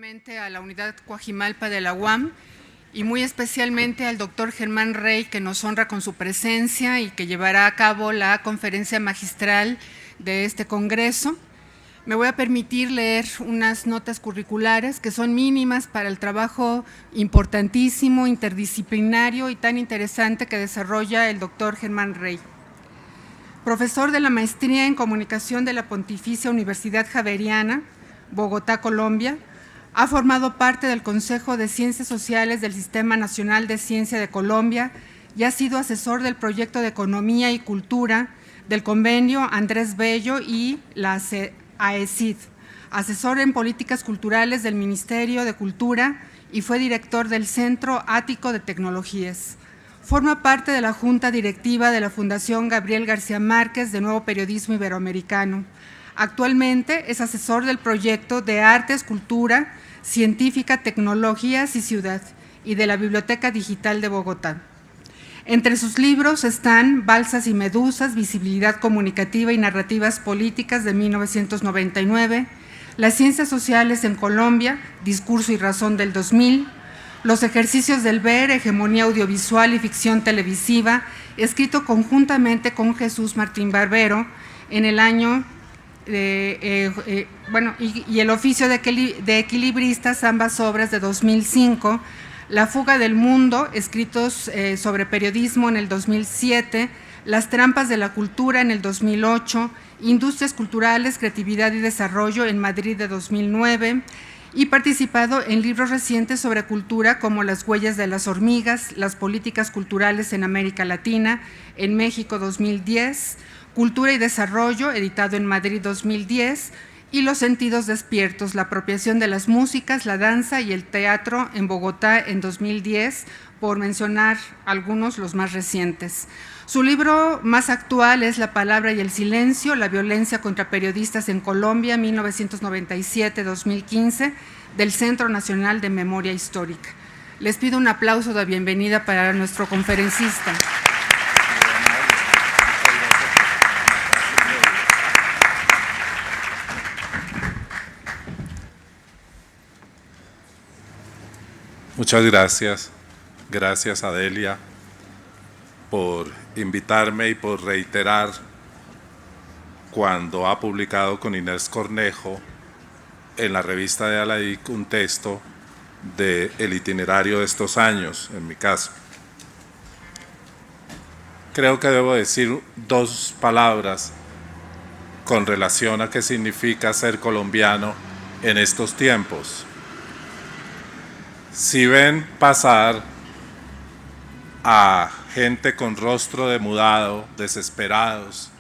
nuevamente a la unidad Coajimalpa de la UAM y muy especialmente al doctor Germán Rey, que nos honra con su presencia y que llevará a cabo la conferencia magistral de este congreso. Me voy a permitir leer unas notas curriculares que son mínimas para el trabajo importantísimo, interdisciplinario y tan interesante que desarrolla el doctor Germán Rey. Profesor de la Maestría en Comunicación de la Pontificia Universidad Javeriana, Bogotá, Colombia, ha formado parte del Consejo de Ciencias Sociales del Sistema Nacional de Ciencia de Colombia y ha sido asesor del proyecto de Economía y Cultura del Convenio Andrés Bello y la AECID, asesor en Políticas Culturales del Ministerio de Cultura y fue director del Centro Ático de Tecnologías. Forma parte de la Junta Directiva de la Fundación Gabriel García Márquez de Nuevo Periodismo Iberoamericano. Actualmente es asesor del proyecto de Artes, Cultura, Científica, Tecnologías y Ciudad y de la Biblioteca Digital de Bogotá. Entre sus libros están Balsas y Medusas, Visibilidad Comunicativa y Narrativas Políticas de 1999, Las Ciencias Sociales en Colombia, Discurso y Razón del 2000, Los Ejercicios del Ver, Hegemonía Audiovisual y Ficción Televisiva, escrito conjuntamente con Jesús Martín Barbero en el año, y El Oficio de Equilibristas, ambas obras de 2005, La Fuga del Mundo, escritos sobre periodismo en el 2007, Las Trampas de la Cultura en el 2008, Industrias Culturales, Creatividad y Desarrollo en Madrid de 2009, y participado en libros recientes sobre cultura como Las Huellas de las Hormigas, Las Políticas Culturales en América Latina, en México 2010, Cultura y Desarrollo, editado en Madrid 2010, y Los Sentidos Despiertos, la apropiación de las músicas, la danza y el teatro en Bogotá en 2010, por mencionar algunos, los más recientes. Su libro más actual es La Palabra y el Silencio, la violencia contra periodistas en Colombia, 1997-2015, del Centro Nacional de Memoria Histórica. Les pido un aplauso de bienvenida para nuestro conferencista. Muchas gracias. Gracias, Adelia, por invitarme y por reiterar cuando ha publicado con Inés Cornejo en la revista de Alaic un texto del itinerario de estos años, en mi caso. Creo que debo decir dos palabras con relación a qué significa ser colombiano en estos tiempos. Si ven pasar a gente con rostro demudado, desesperados,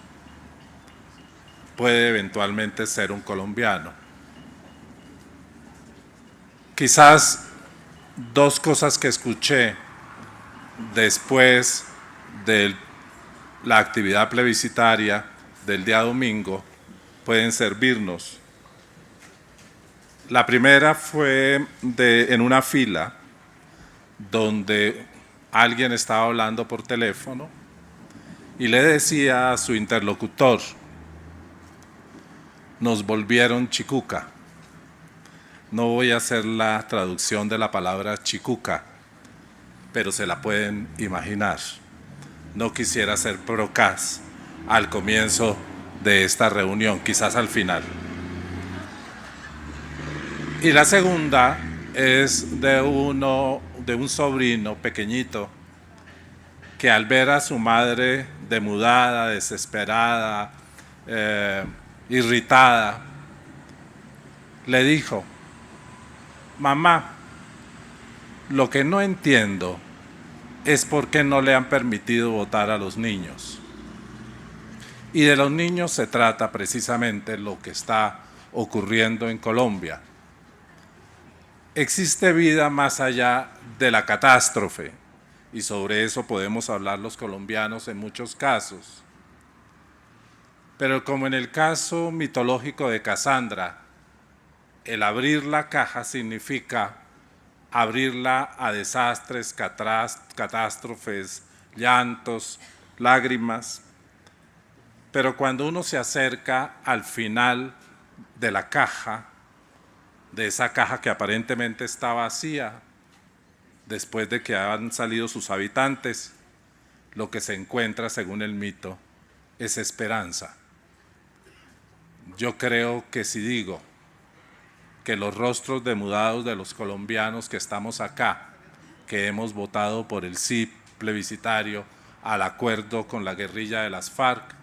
puede eventualmente ser un colombiano. Quizás dos cosas que escuché después de la actividad plebiscitaria del día domingo pueden servirnos. La primera fue en una fila donde alguien estaba hablando por teléfono y le decía a su interlocutor: nos volvieron chicuca. No voy a hacer la traducción de la palabra chicuca, pero se la pueden imaginar. No quisiera ser procaz al comienzo de esta reunión, quizás al final. Y la segunda es de un sobrino pequeñito que al ver a su madre demudada, desesperada, irritada, le dijo: mamá, lo que no entiendo es por qué no le han permitido votar a los niños. Y de los niños se trata precisamente lo que está ocurriendo en Colombia. Existe vida más allá de la catástrofe, y sobre eso podemos hablar los colombianos en muchos casos. Pero como en el caso mitológico de Casandra, el abrir la caja significa abrirla a desastres, catástrofes, llantos, lágrimas. Pero cuando uno se acerca al final de la caja, de esa caja que aparentemente está vacía, después de que han salido sus habitantes, lo que se encuentra, según el mito, es esperanza. Yo creo que si digo que los rostros demudados de los colombianos que estamos acá, que hemos votado por el sí plebiscitario al acuerdo con la guerrilla de las FARC,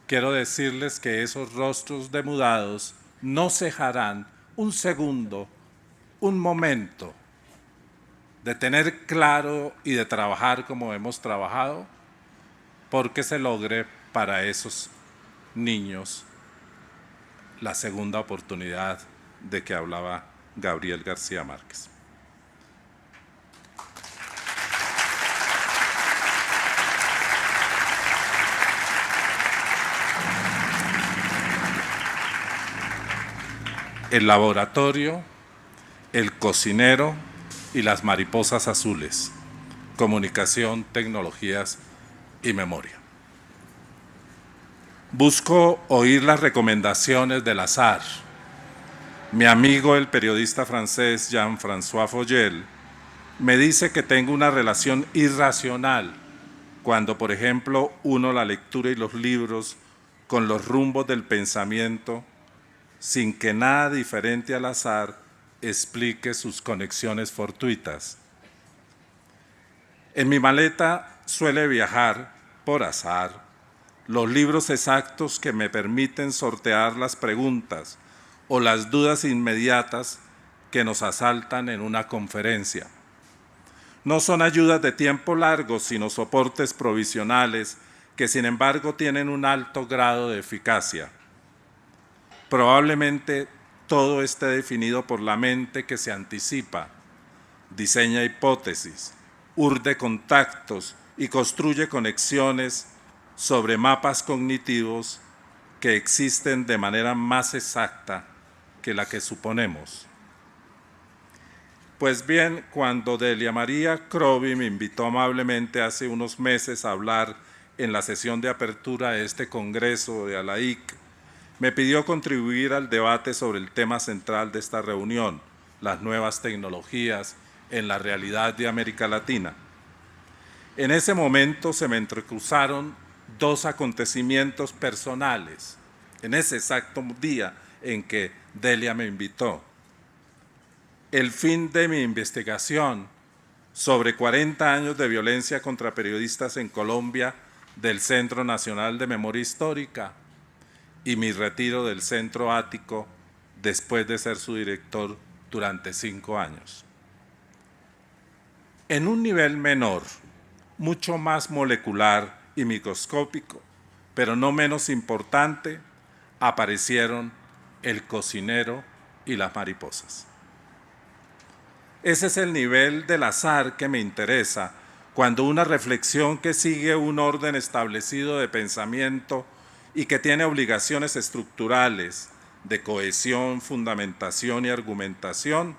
quiero decirles que esos rostros demudados no cejarán un segundo, un momento, de tener claro y de trabajar como hemos trabajado, porque se logre para esos niños la segunda oportunidad de que hablaba Gabriel García Márquez. El laboratorio, el cocinero y las mariposas azules, comunicación, tecnologías y memoria. Busco oír las recomendaciones del azar. Mi amigo, el periodista francés Jean-François Foyel, me dice que tengo una relación irracional cuando, por ejemplo, uno la lectura y los libros con los rumbos del pensamiento sin que nada diferente al azar explique sus conexiones fortuitas. En mi maleta suele viajar, por azar, los libros exactos que me permiten sortear las preguntas o las dudas inmediatas que nos asaltan en una conferencia. No son ayudas de tiempo largo, sino soportes provisionales que, sin embargo, tienen un alto grado de eficacia. Probablemente todo esté definido por la mente que se anticipa, diseña hipótesis, urde contactos y construye conexiones sobre mapas cognitivos que existen de manera más exacta que la que suponemos. Pues bien, cuando Delia María Crovi me invitó amablemente hace unos meses a hablar en la sesión de apertura de este congreso de ALAIC, me pidió contribuir al debate sobre el tema central de esta reunión, las nuevas tecnologías en la realidad de América Latina. En ese momento se me entrecruzaron dos acontecimientos personales, en ese exacto día en que Delia me invitó. El fin de mi investigación sobre 40 años de violencia contra periodistas en Colombia del Centro Nacional de Memoria Histórica y mi retiro del Centro Ático después de ser su director durante 5 años. En un nivel menor, mucho más molecular y microscópico, pero no menos importante, aparecieron el cocinero y las mariposas. Ese es el nivel del azar que me interesa cuando una reflexión que sigue un orden establecido de pensamiento y que tiene obligaciones estructurales de cohesión, fundamentación y argumentación,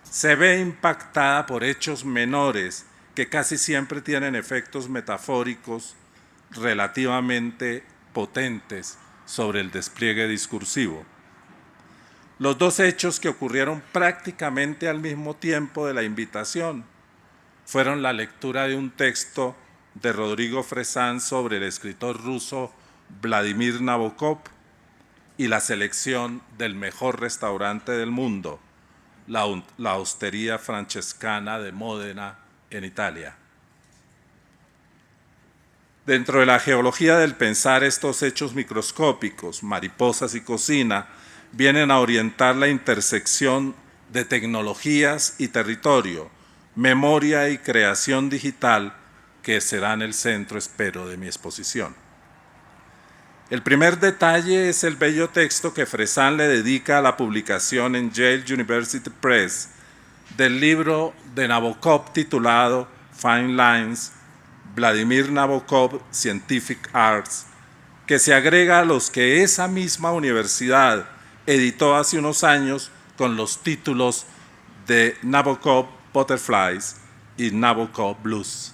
se ve impactada por hechos menores que casi siempre tienen efectos metafóricos relativamente potentes sobre el despliegue discursivo. Los dos hechos que ocurrieron prácticamente al mismo tiempo de la invitación fueron la lectura de un texto de Rodrigo Fresán sobre el escritor ruso Vladimir Nabokov y la selección del mejor restaurante del mundo, la Osteria Francescana de Módena, en Italia. Dentro de la geología del pensar, estos hechos microscópicos, mariposas y cocina, vienen a orientar la intersección de tecnologías y territorio, memoria y creación digital, que serán el centro, espero, de mi exposición. El primer detalle es el bello texto que Fresán le dedica a la publicación en Yale University Press del libro de Nabokov titulado Fine Lines, Vladimir Nabokov, Scientific Arts, que se agrega a los que esa misma universidad editó hace unos años con los títulos de Nabokov Butterflies y Nabokov Blues.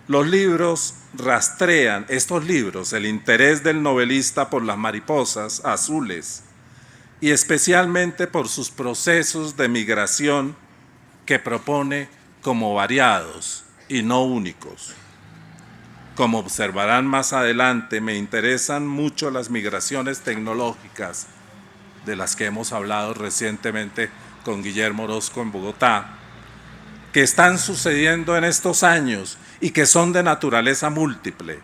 Los libros rastrean, estos libros, el interés del novelista por las mariposas azules y especialmente por sus procesos de migración que propone como variados y no únicos. Como observarán más adelante, me interesan mucho las migraciones tecnológicas de las que hemos hablado recientemente con Guillermo Orozco en Bogotá, que están sucediendo en estos años y que son de naturaleza múltiple,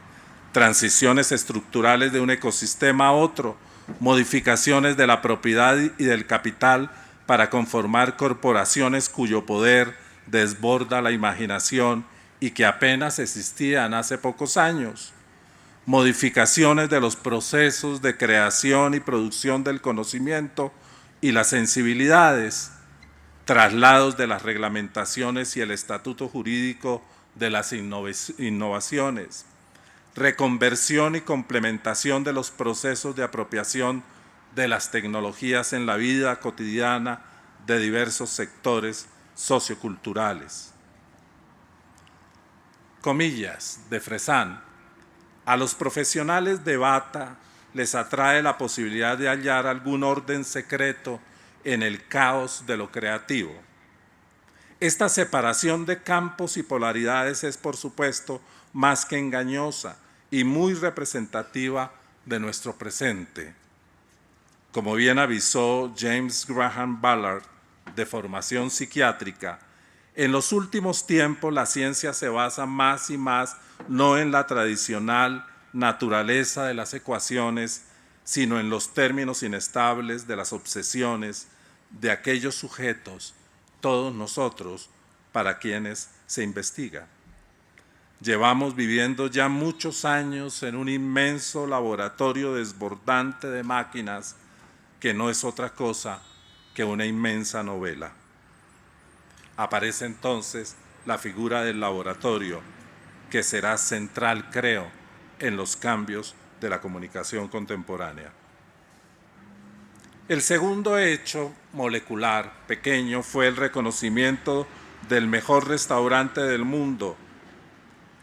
transiciones estructurales de un ecosistema a otro, modificaciones de la propiedad y del capital para conformar corporaciones cuyo poder desborda la imaginación y que apenas existían hace pocos años, modificaciones de los procesos de creación y producción del conocimiento y las sensibilidades, traslados de las reglamentaciones y el estatuto jurídico de las innovaciones, reconversión y complementación de los procesos de apropiación de las tecnologías en la vida cotidiana de diversos sectores socioculturales. Comillas de Fresán: a los profesionales de bata les atrae la posibilidad de hallar algún orden secreto en el caos de lo creativo. Esta separación de campos y polaridades es, por supuesto, más que engañosa y muy representativa de nuestro presente. Como bien avisó James Graham Ballard, de formación psiquiátrica, en los últimos tiempos la ciencia se basa más y más no en la tradicional naturaleza de las ecuaciones, sino en los términos inestables de las obsesiones de aquellos sujetos, todos nosotros, para quienes se investiga. Llevamos viviendo ya muchos años en un inmenso laboratorio desbordante de máquinas que no es otra cosa que una inmensa novela. Aparece entonces la figura del laboratorio, que será central, creo, en los cambios de la comunicación contemporánea. El segundo hecho molecular pequeño fue el reconocimiento del mejor restaurante del mundo.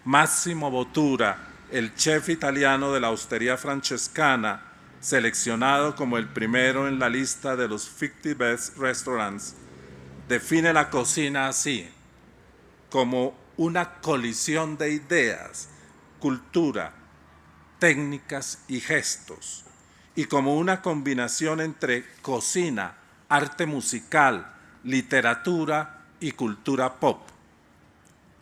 Massimo Bottura, el chef italiano de la hostería francescana, seleccionado como el primero en la lista de los 50 Best Restaurants, define la cocina así: como una colisión de ideas, cultura, técnicas y gestos, y como una combinación entre cocina, arte musical, literatura y cultura pop.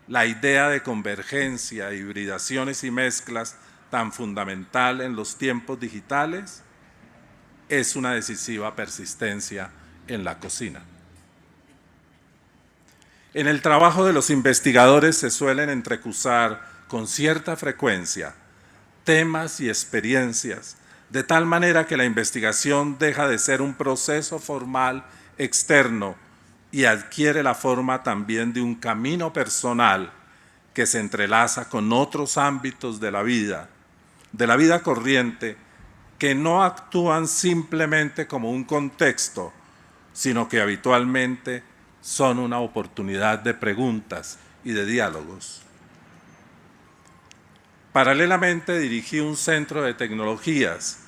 La idea de convergencia, hibridaciones y mezclas tan fundamental en los tiempos digitales es una decisiva persistencia en la cocina. En el trabajo de los investigadores se suelen entrecruzar con cierta frecuencia temas y experiencias, de tal manera que la investigación deja de ser un proceso formal externo y adquiere la forma también de un camino personal que se entrelaza con otros ámbitos de la vida corriente, que no actúan simplemente como un contexto, sino que habitualmente son una oportunidad de preguntas y de diálogos. Paralelamente dirigí un centro de tecnologías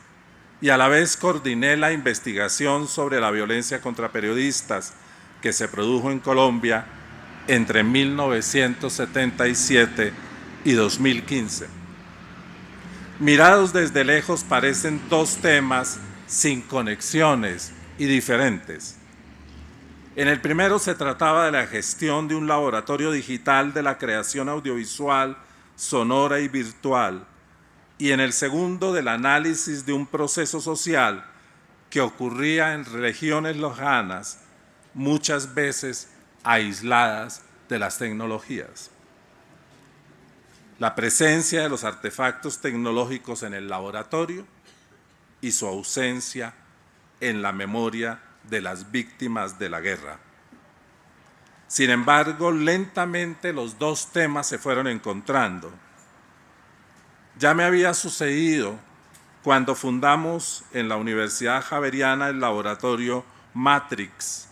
y a la vez coordiné la investigación sobre la violencia contra periodistas que se produjo en Colombia entre 1977 y 2015. Mirados desde lejos parecen dos temas sin conexiones y diferentes. En el primero se trataba de la gestión de un laboratorio digital de la creación audiovisual, sonora y virtual, y en el segundo del análisis de un proceso social que ocurría en regiones lejanas, muchas veces aisladas de las tecnologías. La presencia de los artefactos tecnológicos en el laboratorio y su ausencia en la memoria de las víctimas de la guerra. Sin embargo, lentamente los dos temas se fueron encontrando. Ya me había sucedido cuando fundamos en la Universidad Javeriana el laboratorio Matrix,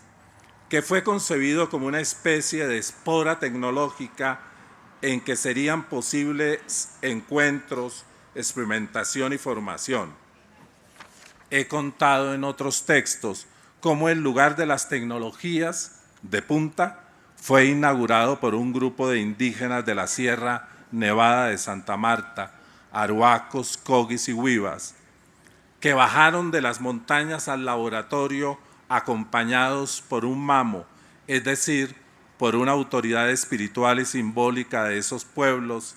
que fue concebido como una especie de espora tecnológica en que serían posibles encuentros, experimentación y formación. he contado en otros textos cómo el lugar de las tecnologías de punta fue inaugurado por un grupo de indígenas de la Sierra Nevada de Santa Marta, Arhuacos, Cogis y Huivas, que bajaron de las montañas al laboratorio acompañados por un mamo, es decir, por una autoridad espiritual y simbólica de esos pueblos.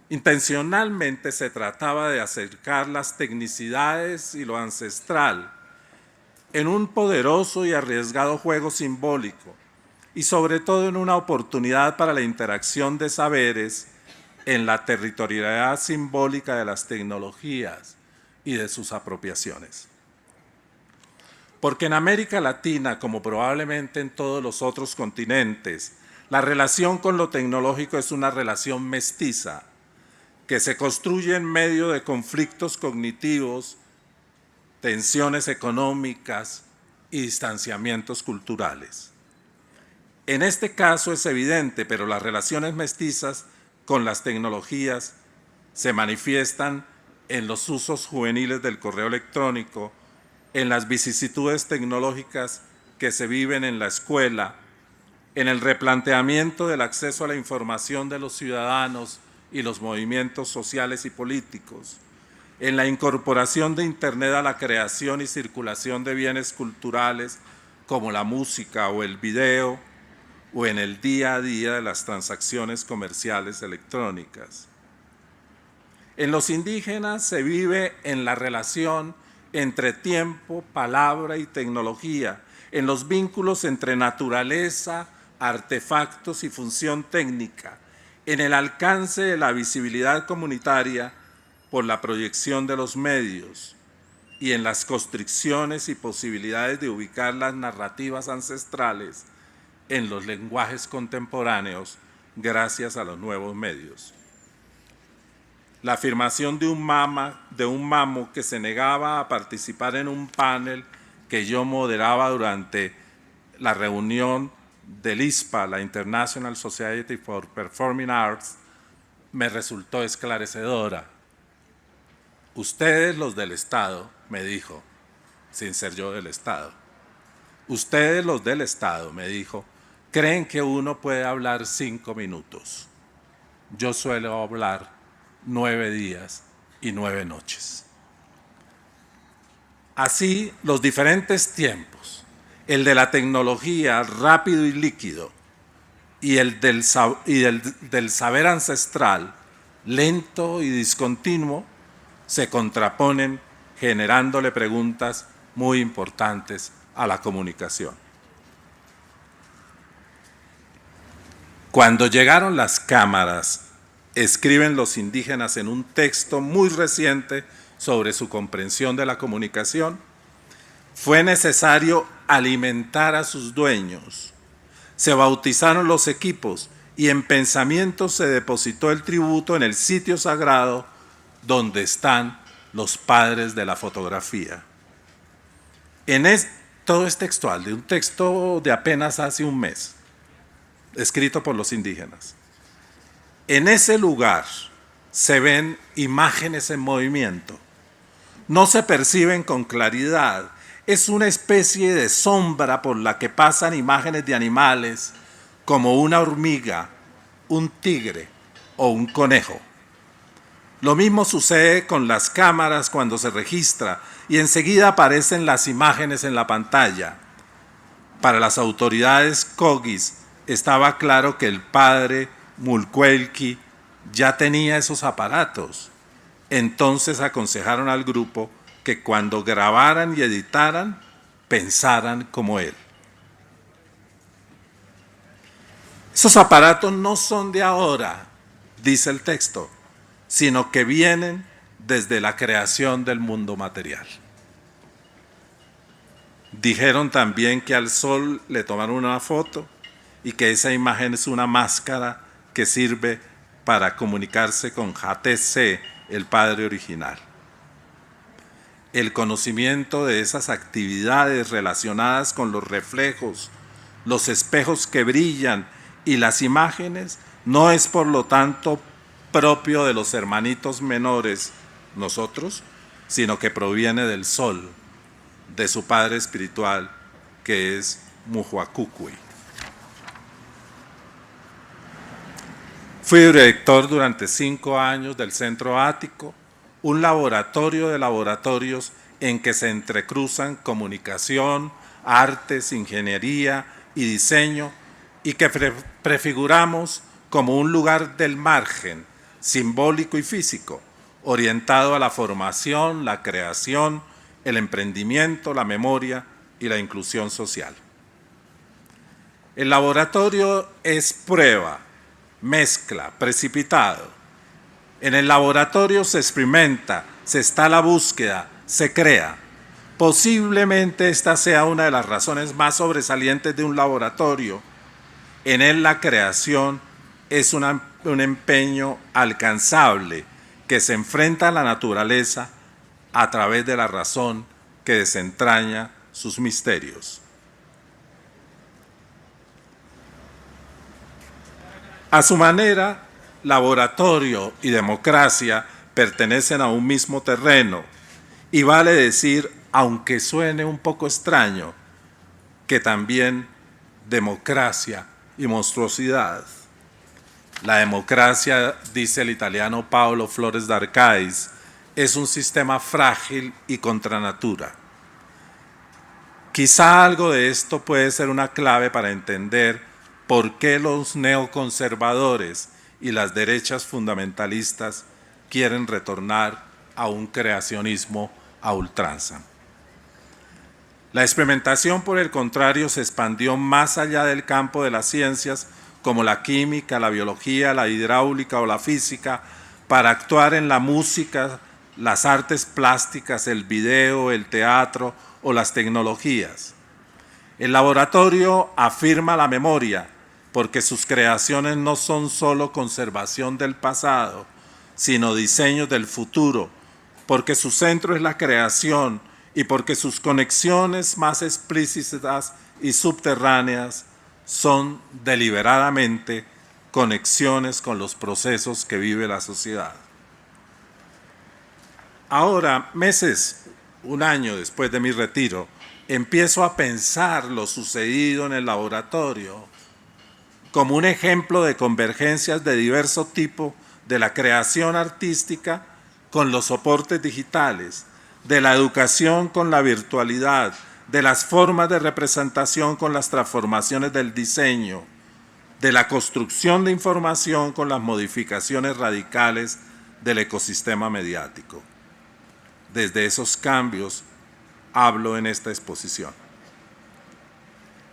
Intencionalmente se trataba de acercar las tecnicidades y lo ancestral en un poderoso y arriesgado juego simbólico y sobre todo en una oportunidad para la interacción de saberes en la territorialidad simbólica de las tecnologías y de sus apropiaciones. Porque en América Latina, como probablemente en todos los otros continentes, la relación con lo tecnológico es una relación mestiza que se construye en medio de conflictos cognitivos, tensiones económicas y distanciamientos culturales. En este caso es evidente, pero las relaciones mestizas con las tecnologías se manifiestan en los usos juveniles del correo electrónico, en las vicisitudes tecnológicas que se viven en la escuela, en el replanteamiento del acceso a la información de los ciudadanos y los movimientos sociales y políticos, en la incorporación de Internet a la creación y circulación de bienes culturales como la música o el video, o en el día a día de las transacciones comerciales electrónicas. En los indígenas se vive en la relación entre tiempo, palabra y tecnología, en los vínculos entre naturaleza, artefactos y función técnica, en el alcance de la visibilidad comunitaria por la proyección de los medios y en las constricciones y posibilidades de ubicar las narrativas ancestrales en los lenguajes contemporáneos gracias a los nuevos medios. La afirmación de un mamo que se negaba a participar en un panel que yo moderaba durante la reunión del ISPA, la International Society for Performing Arts, me resultó esclarecedora. Ustedes los del Estado, me dijo, sin ser yo del Estado, ustedes los del Estado, me dijo, creen que uno puede hablar 5 minutos. Yo suelo hablar 9 días y 9 noches. Así, los diferentes tiempos, el de la tecnología rápido y líquido y el del saber ancestral, lento y discontinuo, se contraponen generándole preguntas muy importantes a la comunicación. Cuando llegaron las cámaras, escriben los indígenas en un texto muy reciente sobre su comprensión de la comunicación, fue necesario alimentar a sus dueños. Se bautizaron los equipos y en pensamiento se depositó el tributo en el sitio sagrado donde están los padres de la fotografía. Todo es textual, de un texto de apenas hace un mes, escrito por los indígenas. En ese lugar se ven imágenes en movimiento. No se perciben con claridad. Es una especie de sombra por la que pasan imágenes de animales como una hormiga, un tigre o un conejo. Lo mismo sucede con las cámaras cuando se registra y enseguida aparecen las imágenes en la pantalla. Para las autoridades Cogis estaba claro que el padre Mulcuelqui ya tenía esos aparatos. Entonces aconsejaron al grupo que cuando grabaran y editaran, pensaran como él. Esos aparatos no son de ahora, dice el texto, sino que vienen desde la creación del mundo material. Dijeron también que al sol le tomaron una foto y que esa imagen es una máscara que sirve para comunicarse con HTC, el padre original. El conocimiento de esas actividades relacionadas con los reflejos, los espejos que brillan y las imágenes no es por lo tanto propio de los hermanitos menores nosotros, sino que proviene del sol, de su padre espiritual, que es Muhuacucuy. Fui director durante 5 años del Centro Ático, un laboratorio de laboratorios en que se entrecruzan comunicación, artes, ingeniería y diseño, y que prefiguramos como un lugar del margen, simbólico y físico, orientado a la formación, la creación, el emprendimiento, la memoria y la inclusión social. El laboratorio es prueba, mezcla, precipitado. En el laboratorio se experimenta, se está a la búsqueda, se crea. Posiblemente esta sea una de las razones más sobresalientes de un laboratorio. En él la creación es un empeño alcanzable que se enfrenta a la naturaleza a través de la razón que desentraña sus misterios. A su manera, laboratorio y democracia pertenecen a un mismo terreno, y vale decir, aunque suene un poco extraño, que también democracia y monstruosidad. La democracia, dice el italiano Paolo Flores d'Arcais, es un sistema frágil y contra natura. Quizá algo de esto puede ser una clave para entender por qué los neoconservadores y las derechas fundamentalistas quieren retornar a un creacionismo a ultranza. La experimentación, por el contrario, se expandió más allá del campo de las ciencias como la química, la biología, la hidráulica o la física, para actuar en la música, las artes plásticas, el video, el teatro o las tecnologías. El laboratorio afirma la memoria, porque sus creaciones no son solo conservación del pasado, sino diseños del futuro, porque su centro es la creación y porque sus conexiones más explícitas y subterráneas son deliberadamente conexiones con los procesos que vive la sociedad. Ahora, meses, un año después de mi retiro, empiezo a pensar lo sucedido en el laboratorio como un ejemplo de convergencias de diverso tipo de la creación artística con los soportes digitales, de la educación con la virtualidad, de las formas de representación con las transformaciones del diseño, de la construcción de información con las modificaciones radicales del ecosistema mediático. Desde esos cambios hablo en esta exposición.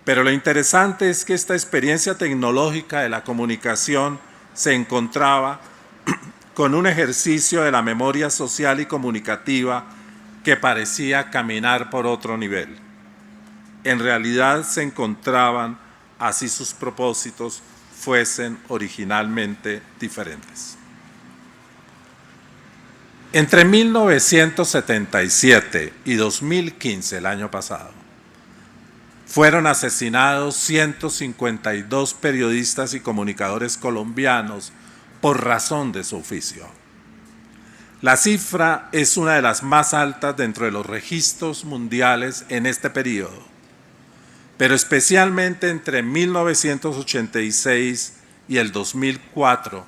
Pero lo interesante es que esta experiencia tecnológica de la comunicación se encontraba con un ejercicio de la memoria social y comunicativa que parecía caminar por otro nivel. En realidad se encontraban, así sus propósitos fuesen originalmente diferentes. Entre 1977 y 2015, el año pasado, fueron asesinados 152 periodistas y comunicadores colombianos por razón de su oficio. La cifra es una de las más altas dentro de los registros mundiales en este periodo, pero especialmente entre 1986 y el 2004,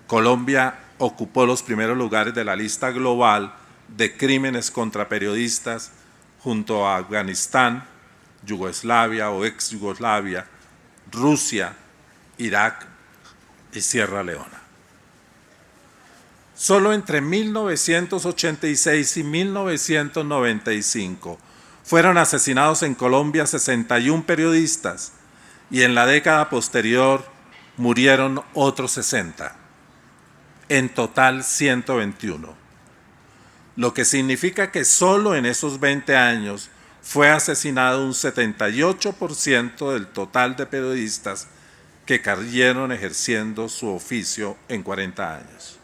Colombia ocupó los primeros lugares de la lista global de crímenes contra periodistas junto a Afganistán, Yugoslavia o ex Yugoslavia, Rusia, Irak y Sierra Leona. Solo entre 1986 y 1995 fueron asesinados en Colombia 61 periodistas y en la década posterior murieron otros 60. En total 121. Lo que significa que solo en esos 20 años fue asesinado un 78% del total de periodistas que cayeron ejerciendo su oficio en 40 años.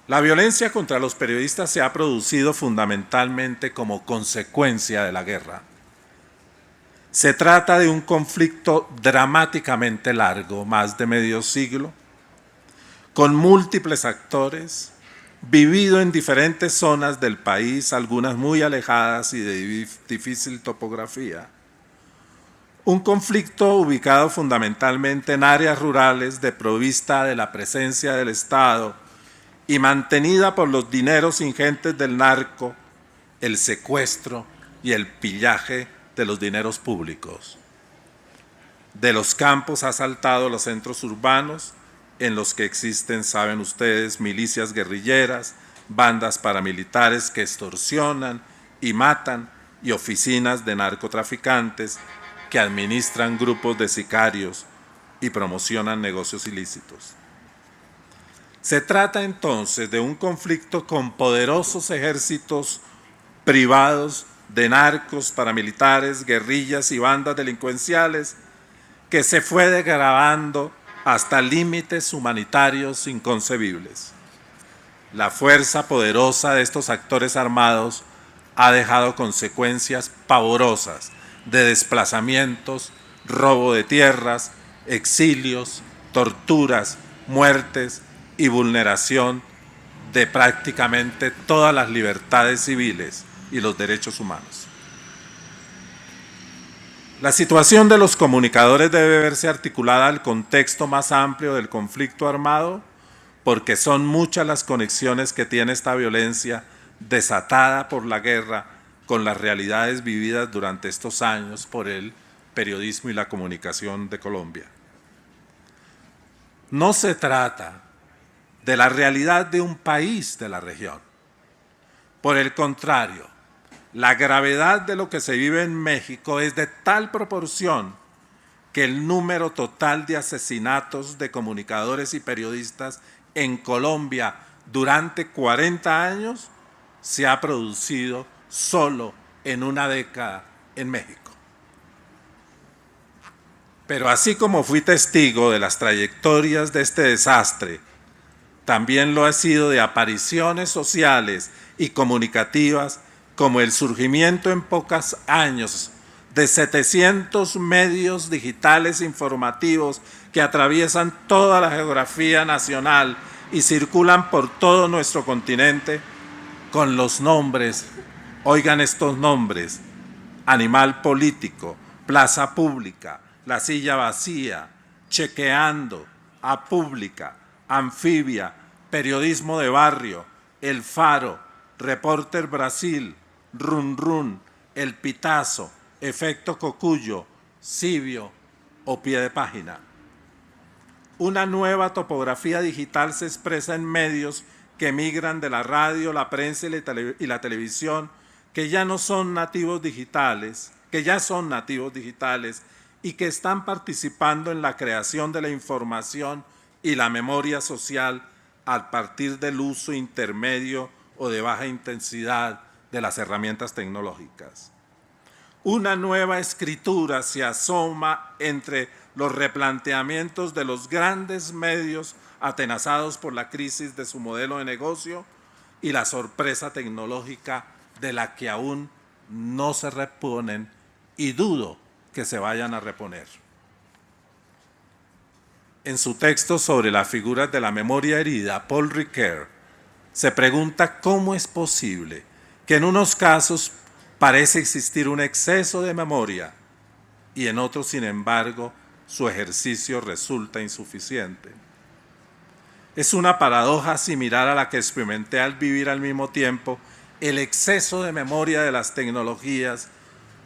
La violencia contra los periodistas se ha producido fundamentalmente como consecuencia de la guerra. Se trata de un conflicto dramáticamente largo, más de medio siglo, con múltiples actores, vivido en diferentes zonas del país, algunas muy alejadas y de difícil topografía. Un conflicto ubicado fundamentalmente en áreas rurales desprovista de la presencia del Estado y mantenida por los dineros ingentes del narco, el secuestro y el pillaje de los dineros públicos. De los campos ha saltado los centros urbanos, en los que existen, saben ustedes, milicias guerrilleras, bandas paramilitares que extorsionan y matan, y oficinas de narcotraficantes que administran grupos de sicarios y promocionan negocios ilícitos. Se trata entonces de un conflicto con poderosos ejércitos privados de narcos, paramilitares, guerrillas y bandas delincuenciales que se fue degradando hasta límites humanitarios inconcebibles. La fuerza poderosa de estos actores armados ha dejado consecuencias pavorosas de desplazamientos, robo de tierras, exilios, torturas, muertes y vulneración de prácticamente todas las libertades civiles y los derechos humanos. La situación de los comunicadores debe verse articulada al contexto más amplio del conflicto armado, porque son muchas las conexiones que tiene esta violencia desatada por la guerra con las realidades vividas durante estos años por el periodismo y la comunicación de Colombia. No se trata de la realidad de un país de la región. Por el contrario, la gravedad de lo que se vive en México es de tal proporción que el número total de asesinatos de comunicadores y periodistas en Colombia durante 40 años se ha producido solo en una década en México. Pero así como fui testigo de las trayectorias de este desastre, también lo he sido de apariciones sociales y comunicativas como el surgimiento en pocos años de 700 medios digitales informativos que atraviesan toda la geografía nacional y circulan por todo nuestro continente con los nombres, oigan estos nombres: Animal Político, Plaza Pública, La Silla Vacía, Chequeando, A Pública, Anfibia, Periodismo de Barrio, El Faro, Reporter Brasil, Run Run, El Pitazo, Efecto Cocuyo, Cibio o Pie de Página. Una nueva topografía digital se expresa en medios que migran de la radio, la prensa y la televisión, que ya son nativos digitales y que están participando en la creación de la información y la memoria social a partir del uso intermedio o de baja intensidad de las herramientas tecnológicas. Una nueva escritura se asoma entre los replanteamientos de los grandes medios atenazados por la crisis de su modelo de negocio y la sorpresa tecnológica de la que aún no se reponen y dudo que se vayan a reponer. En su texto sobre las figuras de la memoria herida, Paul Ricoeur se pregunta cómo es posible que en unos casos parece existir un exceso de memoria y en otros, sin embargo, su ejercicio resulta insuficiente. Es una paradoja similar a la que experimenté al vivir al mismo tiempo el exceso de memoria de las tecnologías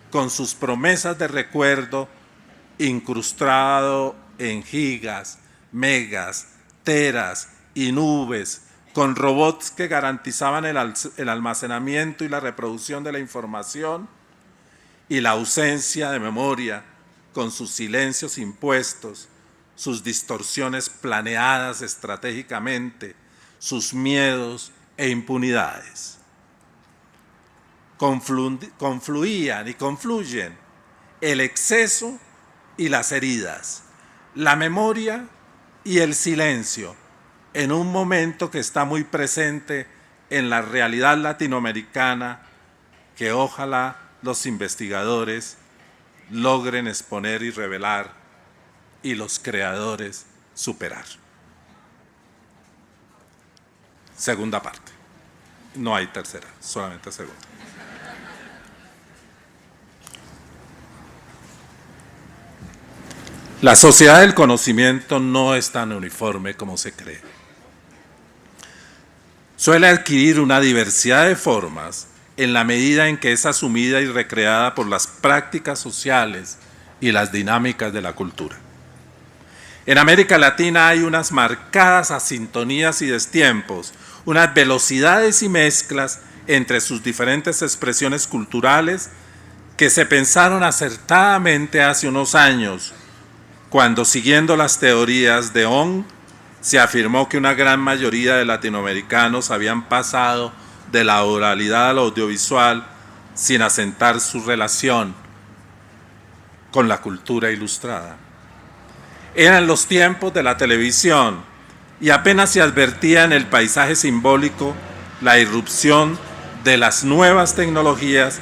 con sus promesas de recuerdo incrustado en gigas, megas, teras y nubes, con robots que garantizaban el almacenamiento y la reproducción de la información, y la ausencia de memoria con sus silencios impuestos, sus distorsiones planeadas estratégicamente, sus miedos e impunidades. Confluían y confluyen el exceso y las heridas, la memoria y el silencio, en un momento que está muy presente en la realidad latinoamericana, que ojalá los investigadores logren exponer y revelar y los creadores superar. Segunda parte. No hay tercera, solamente segunda. La sociedad del conocimiento no es tan uniforme como se cree. Suele adquirir una diversidad de formas en la medida en que es asumida y recreada por las prácticas sociales y las dinámicas de la cultura. En América Latina hay unas marcadas asintonías y destiempos, unas velocidades y mezclas entre sus diferentes expresiones culturales que se pensaron acertadamente hace unos años, cuando, siguiendo las teorías de Ong, se afirmó que una gran mayoría de latinoamericanos habían pasado de la oralidad al audiovisual sin asentar su relación con la cultura ilustrada. Eran los tiempos de la televisión y apenas se advertía en el paisaje simbólico la irrupción de las nuevas tecnologías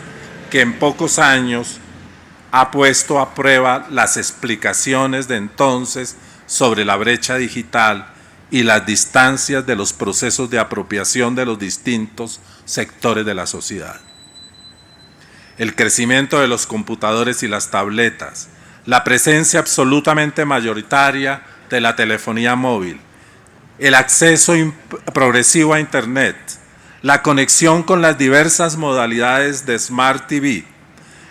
que en pocos años ha puesto a prueba las explicaciones de entonces sobre la brecha digital y las distancias de los procesos de apropiación de los distintos sectores de la sociedad. El crecimiento de los computadores y las tabletas, la presencia absolutamente mayoritaria de la telefonía móvil, el acceso progresivo a Internet, la conexión con las diversas modalidades de Smart TV,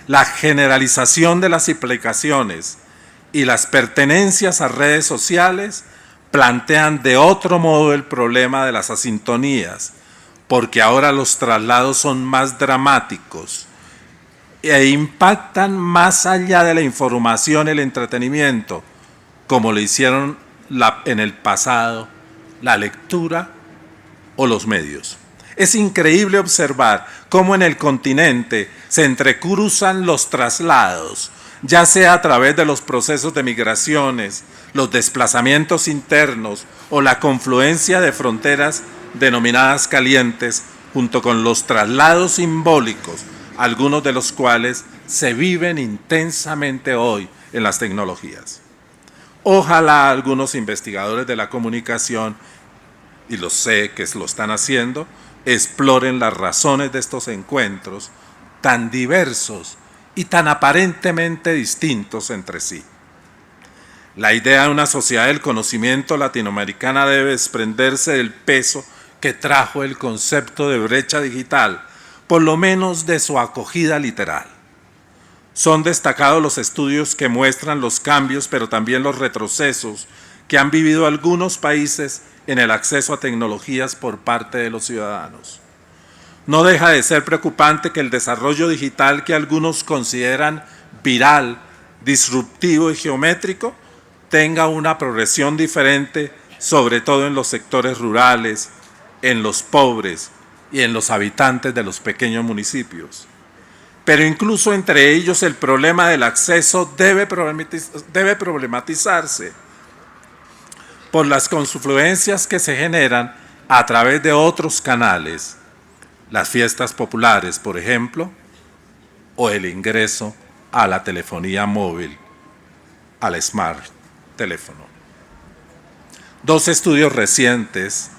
la generalización de las aplicaciones y las pertenencias a redes sociales plantean de otro modo el problema de las asintonías, porque ahora los traslados son más dramáticos e impactan más allá de la información y el entretenimiento, como lo hicieron en el pasado la lectura o los medios. Es increíble observar cómo en el continente se entrecruzan los traslados, ya sea a través de los procesos de migraciones, los desplazamientos internos o la confluencia de fronteras denominadas calientes, junto con los traslados simbólicos, algunos de los cuales se viven intensamente hoy en las tecnologías. Ojalá algunos investigadores de la comunicación, y lo sé que lo están haciendo, exploren las razones de estos encuentros tan diversos y tan aparentemente distintos entre sí. La idea de una sociedad del conocimiento latinoamericana debe desprenderse del peso que trajo el concepto de brecha digital, por lo menos de su acogida literal. Son destacados los estudios que muestran los cambios, pero también los retrocesos que han vivido algunos países en el acceso a tecnologías por parte de los ciudadanos. No deja de ser preocupante que el desarrollo digital que algunos consideran viral, disruptivo y geométrico tenga una progresión diferente, sobre todo en los sectores rurales, en los pobres y en los habitantes de los pequeños municipios. Pero incluso entre ellos el problema del acceso debe problematizarse por las confluencias que se generan a través de otros canales, las fiestas populares, por ejemplo, o el ingreso a la telefonía móvil, al smart teléfono. Dos estudios recientes,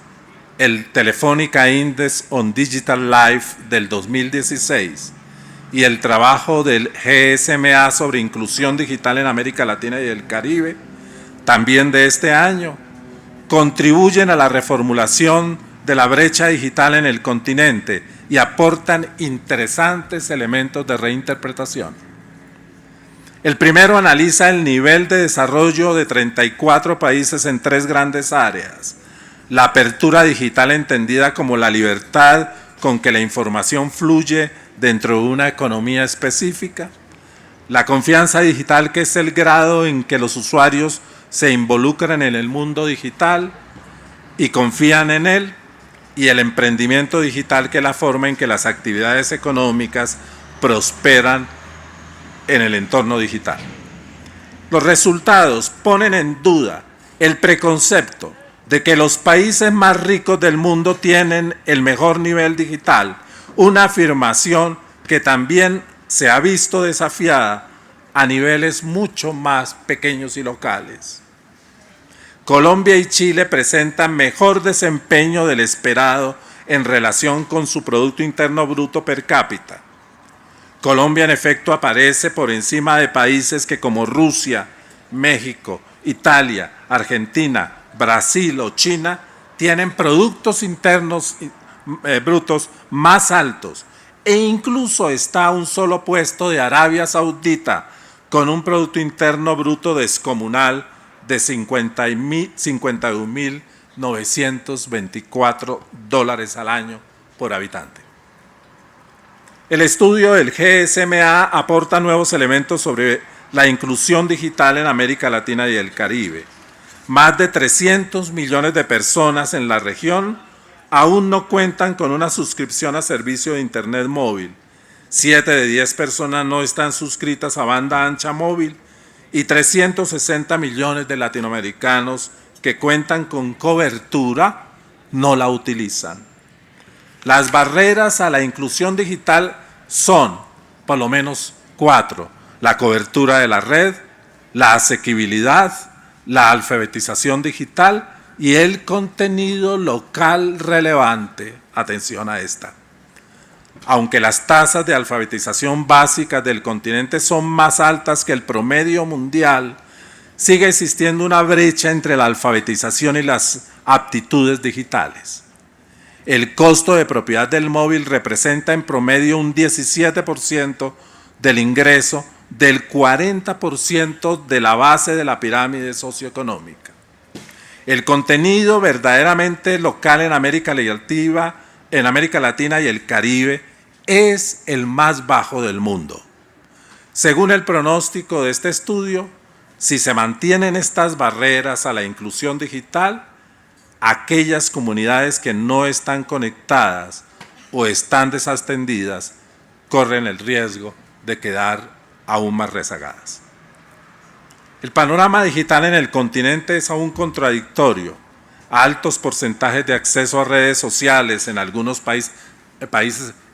el Telefónica Index on Digital Life del 2016 y el trabajo del GSMA sobre inclusión digital en América Latina y el Caribe, también de este año, contribuyen a la reformulación de la brecha digital en el continente y aportan interesantes elementos de reinterpretación. El primero analiza el nivel de desarrollo de 34 países en 3 grandes áreas: la apertura digital entendida como la libertad con que la información fluye dentro de una economía específica, la confianza digital, que es el grado en que los usuarios se involucran en el mundo digital y confían en él, y el emprendimiento digital, que es la forma en que las actividades económicas prosperan en el entorno digital. Los resultados ponen en duda el preconcepto de que los países más ricos del mundo tienen el mejor nivel digital, una afirmación que también se ha visto desafiada a niveles mucho más pequeños y locales. Colombia y Chile presentan mejor desempeño del esperado en relación con su Producto Interno Bruto per cápita. Colombia, en efecto, aparece por encima de países que como Rusia, México, Italia, Argentina, Brasil o China tienen productos internos brutos más altos, e incluso está a un solo puesto de Arabia Saudita con un Producto Interno Bruto descomunal de $51.924 al año por habitante. El estudio del GSMA aporta nuevos elementos sobre la inclusión digital en América Latina y el Caribe. Más de 300 millones de personas en la región aún no cuentan con una suscripción a servicio de Internet móvil. 7 de 10 personas no están suscritas a banda ancha móvil y 360 millones de latinoamericanos que cuentan con cobertura no la utilizan. Las barreras a la inclusión digital son, por lo menos, 4. La cobertura de la red, la asequibilidad, la alfabetización digital y el contenido local relevante. Atención a esta. Aunque las tasas de alfabetización básicas del continente son más altas que el promedio mundial, sigue existiendo una brecha entre la alfabetización y las aptitudes digitales. El costo de propiedad del móvil representa en promedio un 17% del ingreso del 40% de la base de la pirámide socioeconómica. El contenido verdaderamente local en América Latina y el Caribe es el más bajo del mundo. Según el pronóstico de este estudio, si se mantienen estas barreras a la inclusión digital, aquellas comunidades que no están conectadas o están desatendidas corren el riesgo de quedar aún más rezagadas. El panorama digital en el continente es aún contradictorio. Altos porcentajes de acceso a redes sociales en algunos países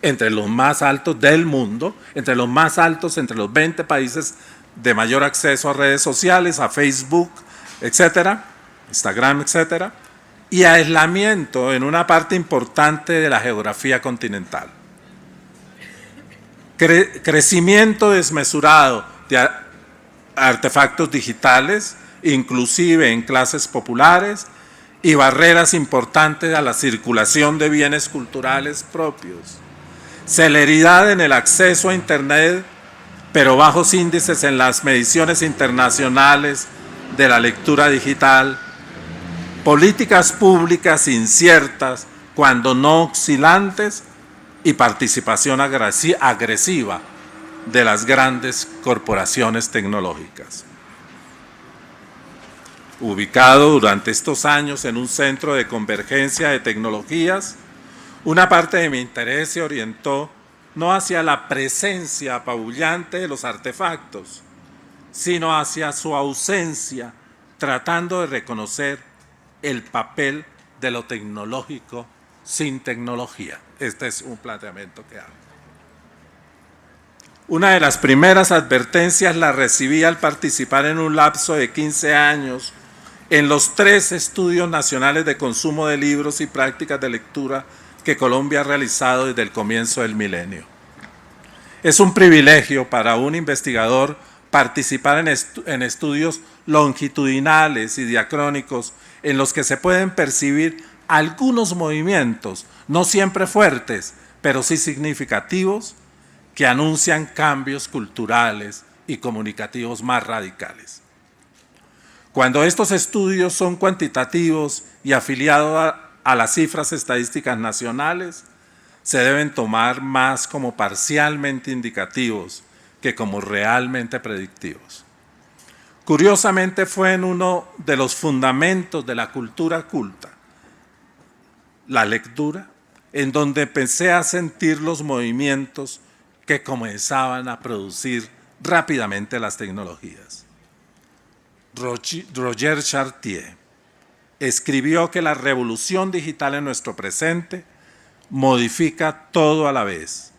entre los más altos del mundo, entre los 20 países de mayor acceso a redes sociales, a Facebook, etcétera, Instagram, etcétera, y aislamiento en una parte importante de la geografía continental. Crecimiento desmesurado de artefactos digitales, inclusive en clases populares, y barreras importantes a la circulación de bienes culturales propios. Celeridad en el acceso a Internet, pero bajos índices en las mediciones internacionales de la lectura digital. Políticas públicas inciertas, cuando no oscilantes, y participación agresiva de las grandes corporaciones tecnológicas. Ubicado durante estos años en un centro de convergencia de tecnologías, una parte de mi interés se orientó no hacia la presencia apabullante de los artefactos, sino hacia su ausencia, tratando de reconocer el papel de lo tecnológico sin tecnología. Este es un planteamiento que hago. Una de las primeras advertencias la recibí al participar en un lapso de 15 años en los 3 estudios nacionales de consumo de libros y prácticas de lectura que Colombia ha realizado desde el comienzo del milenio. Es un privilegio para un investigador participar en estudios longitudinales y diacrónicos en los que se pueden percibir algunos movimientos, no siempre fuertes, pero sí significativos, que anuncian cambios culturales y comunicativos más radicales. Cuando estos estudios son cuantitativos y afiliados a las cifras estadísticas nacionales, se deben tomar más como parcialmente indicativos que como realmente predictivos. Curiosamente fue en uno de los fundamentos de la cultura culta, la lectura, en donde empecé a sentir los movimientos que comenzaban a producir rápidamente las tecnologías. Roger Chartier escribió que la revolución digital en nuestro presente modifica todo a la vez: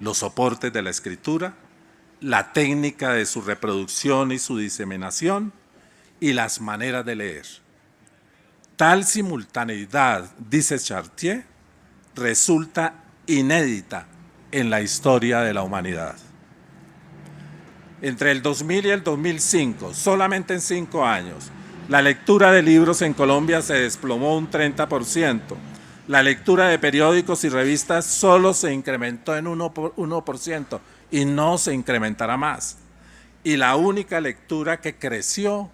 los soportes de la escritura, la técnica de su reproducción y su diseminación, y las maneras de leer. Tal simultaneidad, dice Chartier, resulta inédita en la historia de la humanidad. Entre el 2000 y el 2005, solamente en 5 años, la lectura de libros en Colombia se desplomó un 30%. La lectura de periódicos y revistas solo se incrementó en 1% y no se incrementará más. Y la única lectura que creció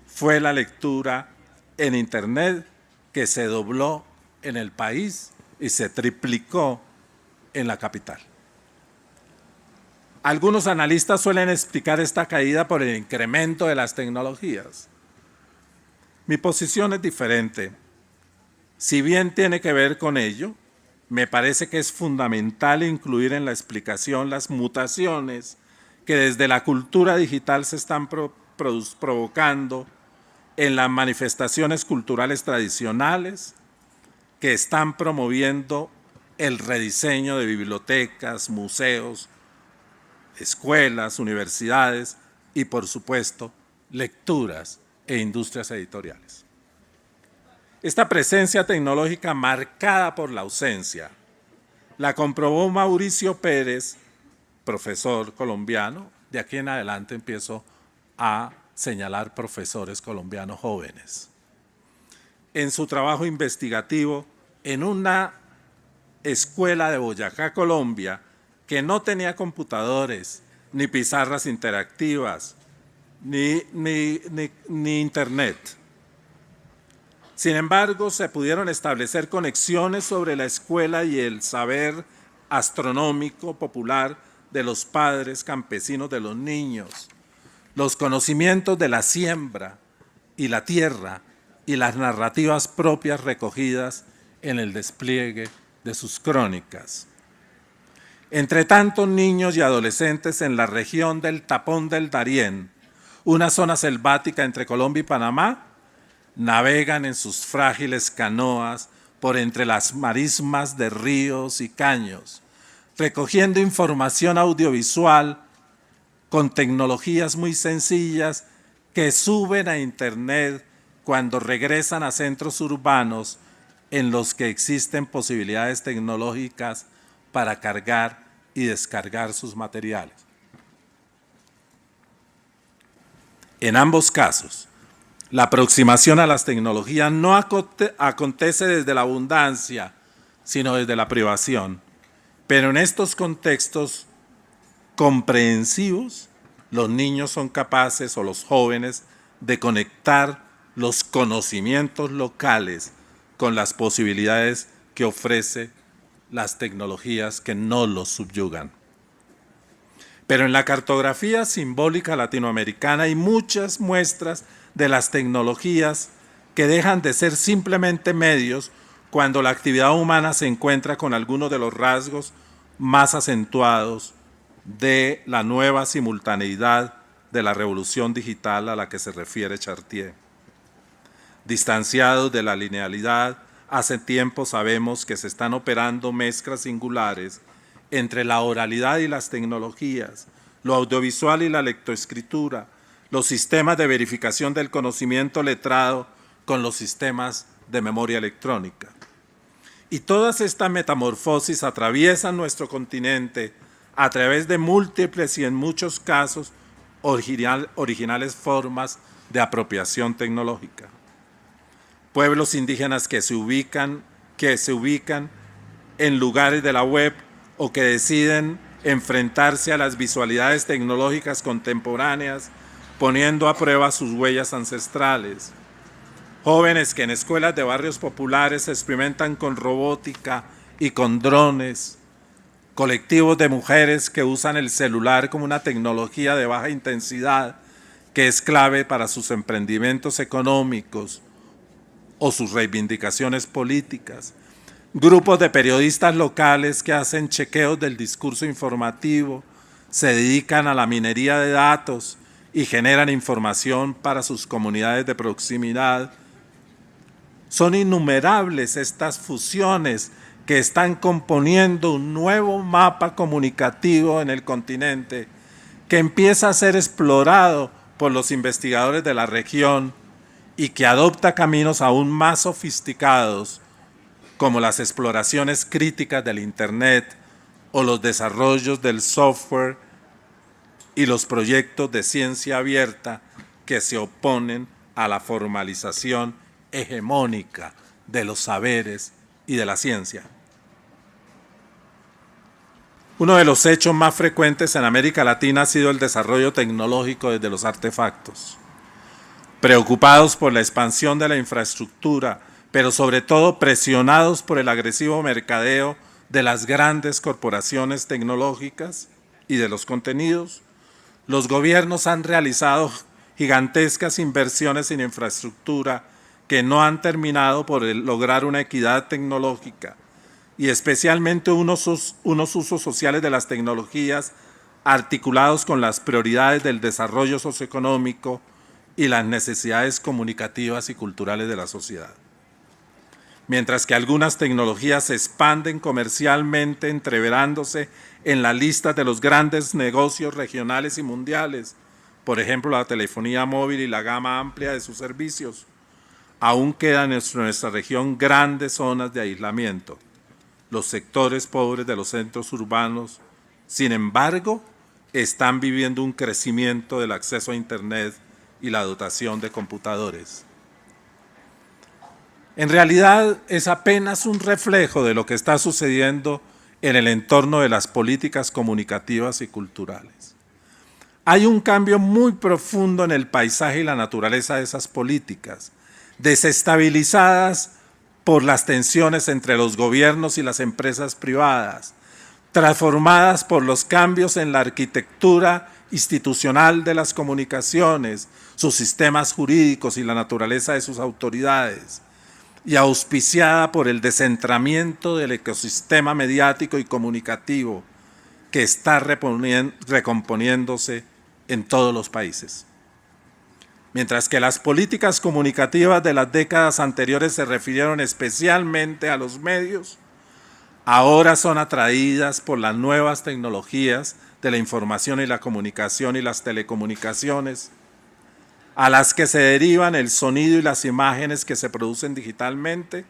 fue la lectura en Internet, que se dobló en el país y se triplicó en la capital. Algunos analistas suelen explicar esta caída por el incremento de las tecnologías. Mi posición es diferente. Si bien tiene que ver con ello, me parece que es fundamental incluir en la explicación las mutaciones que desde la cultura digital se están provocando en las manifestaciones culturales tradicionales, que están promoviendo el rediseño de bibliotecas, museos, escuelas, universidades y, por supuesto, lecturas e industrias editoriales. Esta presencia tecnológica marcada por la ausencia la comprobó Mauricio Pérez, profesor colombiano. De aquí en adelante empiezo a señalar profesores colombianos jóvenes. En su trabajo investigativo en una escuela de Boyacá, Colombia, que no tenía computadores, ni pizarras interactivas, ni internet. Sin embargo, se pudieron establecer conexiones sobre la escuela y el saber astronómico popular de los padres campesinos de los niños, los conocimientos de la siembra y la tierra y las narrativas propias recogidas en el despliegue de sus crónicas. Entre tantos niños y adolescentes en la región del Tapón del Darién, una zona selvática entre Colombia y Panamá, navegan en sus frágiles canoas por entre las marismas de ríos y caños, recogiendo información audiovisual con tecnologías muy sencillas que suben a Internet cuando regresan a centros urbanos en los que existen posibilidades tecnológicas para cargar y descargar sus materiales. En ambos casos, la aproximación a las tecnologías no acontece desde la abundancia, sino desde la privación. Pero en estos contextos comprensivos, los niños son capaces, o los jóvenes, de conectar los conocimientos locales con las posibilidades que ofrece las tecnologías que no los subyugan. Pero en la cartografía simbólica latinoamericana hay muchas muestras de las tecnologías que dejan de ser simplemente medios cuando la actividad humana se encuentra con algunos de los rasgos más acentuados de la nueva simultaneidad de la revolución digital a la que se refiere Chartier. Distanciados de la linealidad, hace tiempo sabemos que se están operando mezclas singulares entre la oralidad y las tecnologías, lo audiovisual y la lectoescritura, los sistemas de verificación del conocimiento letrado con los sistemas de memoria electrónica. Y todas estas metamorfosis atraviesan nuestro continente a través de múltiples y en muchos casos originales formas de apropiación tecnológica. Pueblos indígenas que se ubican en lugares de la web o que deciden enfrentarse a las visualidades tecnológicas contemporáneas, poniendo a prueba sus huellas ancestrales. Jóvenes que en escuelas de barrios populares se experimentan con robótica y con drones. Colectivos de mujeres que usan el celular como una tecnología de baja intensidad que es clave para sus emprendimientos económicos o sus reivindicaciones políticas. Grupos de periodistas locales que hacen chequeos del discurso informativo, se dedican a la minería de datos y generan información para sus comunidades de proximidad. Son innumerables estas fusiones que están componiendo un nuevo mapa comunicativo en el continente que empieza a ser explorado por los investigadores de la región y que adopta caminos aún más sofisticados, como las exploraciones críticas del Internet o los desarrollos del software y los proyectos de ciencia abierta que se oponen a la formalización hegemónica de los saberes y de la ciencia. Uno de los hechos más frecuentes en América Latina ha sido el desarrollo tecnológico desde los artefactos. Preocupados por la expansión de la infraestructura, pero sobre todo presionados por el agresivo mercadeo de las grandes corporaciones tecnológicas y de los contenidos, los gobiernos han realizado gigantescas inversiones en infraestructura que no han terminado por lograr una equidad tecnológica y especialmente unos usos sociales de las tecnologías articulados con las prioridades del desarrollo socioeconómico y las necesidades comunicativas y culturales de la sociedad. Mientras que algunas tecnologías se expanden comercialmente entreverándose en la lista de los grandes negocios regionales y mundiales, por ejemplo la telefonía móvil y la gama amplia de sus servicios, aún quedan en nuestra región grandes zonas de aislamiento, los sectores pobres de los centros urbanos, sin embargo, están viviendo un crecimiento del acceso a Internet y la dotación de computadores. En realidad es apenas un reflejo de lo que está sucediendo en el entorno de las políticas comunicativas y culturales. Hay un cambio muy profundo en el paisaje y la naturaleza de esas políticas, desestabilizadas por las tensiones entre los gobiernos y las empresas privadas, transformadas por los cambios en la arquitectura institucional de las comunicaciones, sus sistemas jurídicos y la naturaleza de sus autoridades, y auspiciada por el descentramiento del ecosistema mediático y comunicativo que está recomponiéndose en todos los países. Mientras que las políticas comunicativas de las décadas anteriores se refirieron especialmente a los medios, ahora son atraídas por las nuevas tecnologías de la información y la comunicación y las telecomunicaciones, a las que se derivan el sonido y las imágenes que se producen digitalmente,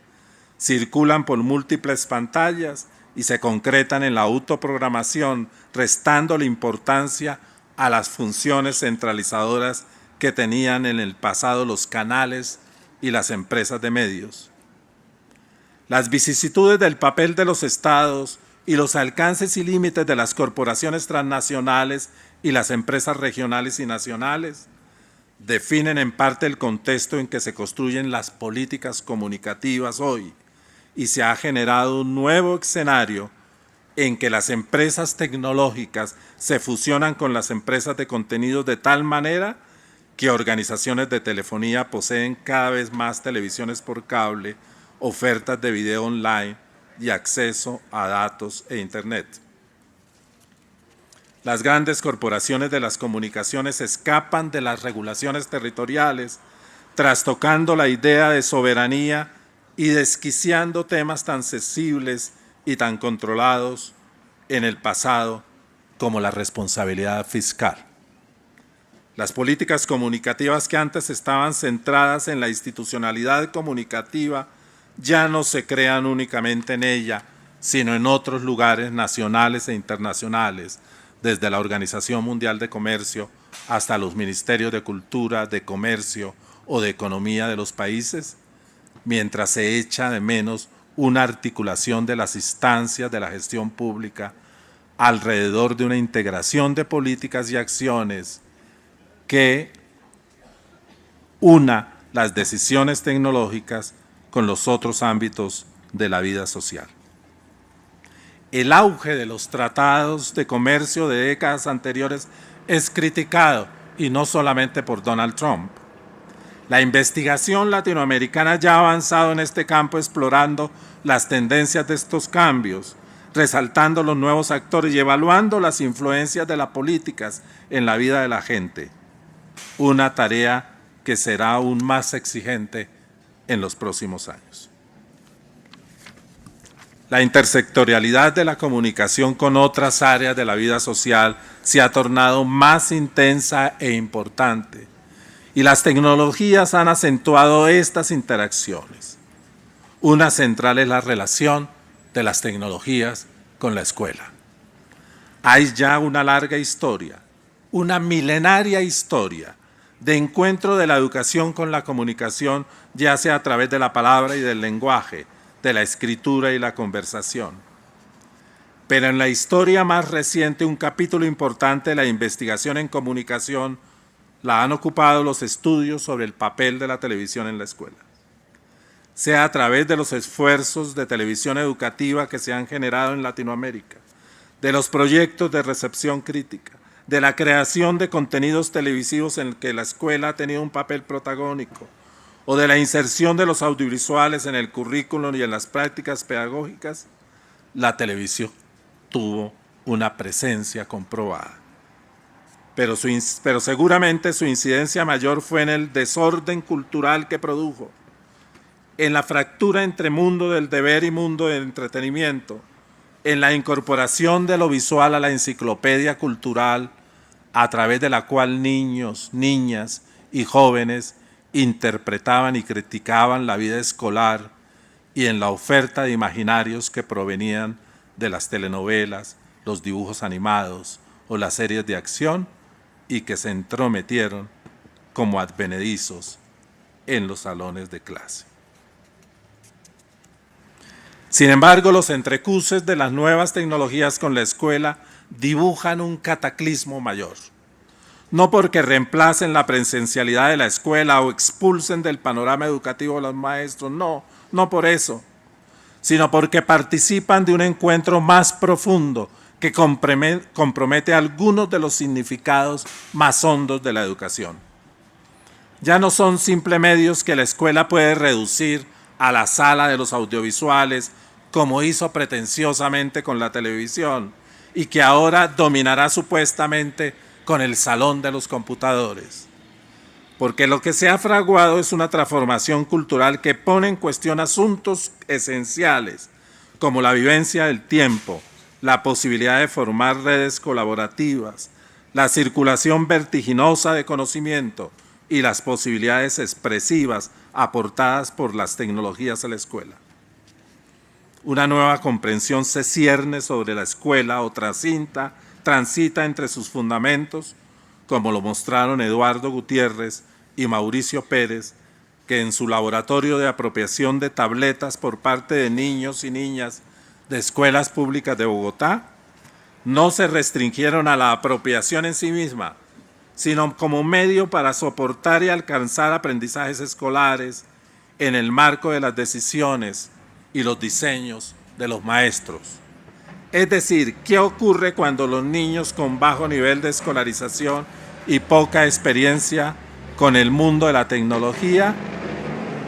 circulan por múltiples pantallas y se concretan en la autoprogramación, restando la importancia a las funciones centralizadoras que tenían en el pasado los canales y las empresas de medios. Las vicisitudes del papel de los estados y los alcances y límites de las corporaciones transnacionales y las empresas regionales y nacionales definen en parte el contexto en que se construyen las políticas comunicativas hoy y se ha generado un nuevo escenario en que las empresas tecnológicas se fusionan con las empresas de contenidos de tal manera que organizaciones de telefonía poseen cada vez más televisiones por cable, ofertas de video online y acceso a datos e Internet. Las grandes corporaciones de las comunicaciones escapan de las regulaciones territoriales, trastocando la idea de soberanía y desquiciando temas tan sensibles y tan controlados en el pasado como la responsabilidad fiscal. Las políticas comunicativas que antes estaban centradas en la institucionalidad comunicativa ya no se crean únicamente en ella, sino en otros lugares nacionales e internacionales, desde la Organización Mundial de Comercio hasta los ministerios de Cultura, de Comercio o de Economía de los países, mientras se echa de menos una articulación de las instancias de la gestión pública alrededor de una integración de políticas y acciones que una las decisiones tecnológicas con los otros ámbitos de la vida social. El auge de los tratados de comercio de décadas anteriores es criticado, y no solamente por Donald Trump. La investigación latinoamericana ya ha avanzado en este campo explorando las tendencias de estos cambios, resaltando los nuevos actores y evaluando las influencias de las políticas en la vida de la gente. Una tarea que será aún más exigente en los próximos años. la intersectorialidad de la comunicación con otras áreas de la vida social se ha tornado más intensa e importante, y las tecnologías han acentuado estas interacciones. Una central es la relación de las tecnologías con la escuela. Hay ya una larga historia, una milenaria historia de encuentro de la educación con la comunicación, ya sea a través de la palabra y del lenguaje, de la escritura y la conversación. Pero en la historia más reciente, un capítulo importante de la investigación en comunicación la han ocupado los estudios sobre el papel de la televisión en la escuela. Sea a través de los esfuerzos de televisión educativa que se han generado en Latinoamérica, de los proyectos de recepción crítica, de la creación de contenidos televisivos en el que la escuela ha tenido un papel protagónico, o de la inserción de los audiovisuales en el currículum y en las prácticas pedagógicas, la televisión tuvo una presencia comprobada. Pero seguramente su incidencia mayor fue en el desorden cultural que produjo, en la fractura entre mundo del deber y mundo del entretenimiento, en la incorporación de lo visual a la enciclopedia cultural, a través de la cual niños, niñas y jóvenes interpretaban y criticaban la vida escolar, y en la oferta de imaginarios que provenían de las telenovelas, los dibujos animados o las series de acción, y que se entrometieron como advenedizos en los salones de clase. Sin embargo, los entrecruces de las nuevas tecnologías con la escuela dibujan un cataclismo mayor. No porque reemplacen la presencialidad de la escuela o expulsen del panorama educativo a los maestros, no por eso, sino porque participan de un encuentro más profundo que compromete algunos de los significados más hondos de la educación. Ya no son simples medios que la escuela puede reducir a la sala de los audiovisuales, como hizo pretenciosamente con la televisión, y que ahora dominará supuestamente con el salón de los computadores. Porque lo que se ha fraguado es una transformación cultural que pone en cuestión asuntos esenciales, como la vivencia del tiempo, la posibilidad de formar redes colaborativas, la circulación vertiginosa de conocimiento y las posibilidades expresivas aportadas por las tecnologías a la escuela. Una nueva comprensión se cierne sobre la escuela o transita entre sus fundamentos, como lo mostraron Eduardo Gutiérrez y Mauricio Pérez, que en su laboratorio de apropiación de tabletas por parte de niños y niñas de escuelas públicas de Bogotá, no se restringieron a la apropiación en sí misma, sino como medio para soportar y alcanzar aprendizajes escolares en el marco de las decisiones y los diseños de los maestros. Es decir, ¿qué ocurre cuando los niños con bajo nivel de escolarización y poca experiencia con el mundo de la tecnología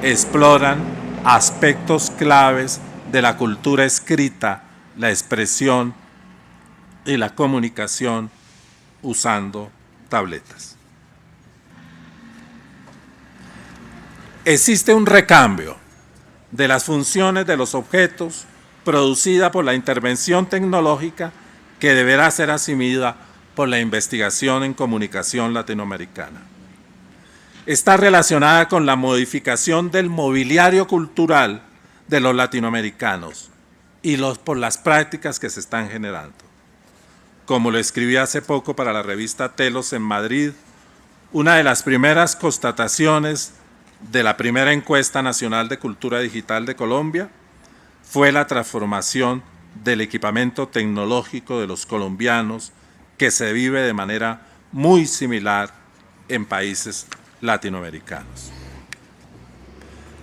exploran aspectos claves de la cultura escrita, la expresión y la comunicación usando tabletas? Existe un recambio de las funciones de los objetos producida por la intervención tecnológica que deberá ser asimilada por la investigación en comunicación latinoamericana. Está relacionada con la modificación del mobiliario cultural de los latinoamericanos y por las prácticas que se están generando. Como lo escribí hace poco para la revista Telos en Madrid, una de las primeras constataciones de la primera encuesta nacional de cultura digital de Colombia fue la transformación del equipamiento tecnológico de los colombianos, que se vive de manera muy similar en países latinoamericanos.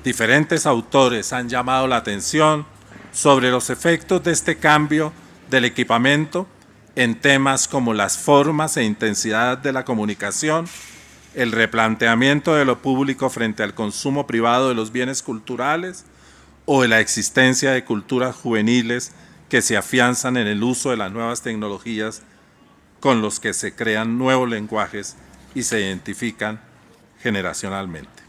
Diferentes autores han llamado la atención sobre los efectos de este cambio del equipamiento en temas como las formas e intensidad de la comunicación, el replanteamiento de lo público frente al consumo privado de los bienes culturales o de la existencia de culturas juveniles que se afianzan en el uso de las nuevas tecnologías con los que se crean nuevos lenguajes y se identifican generacionalmente.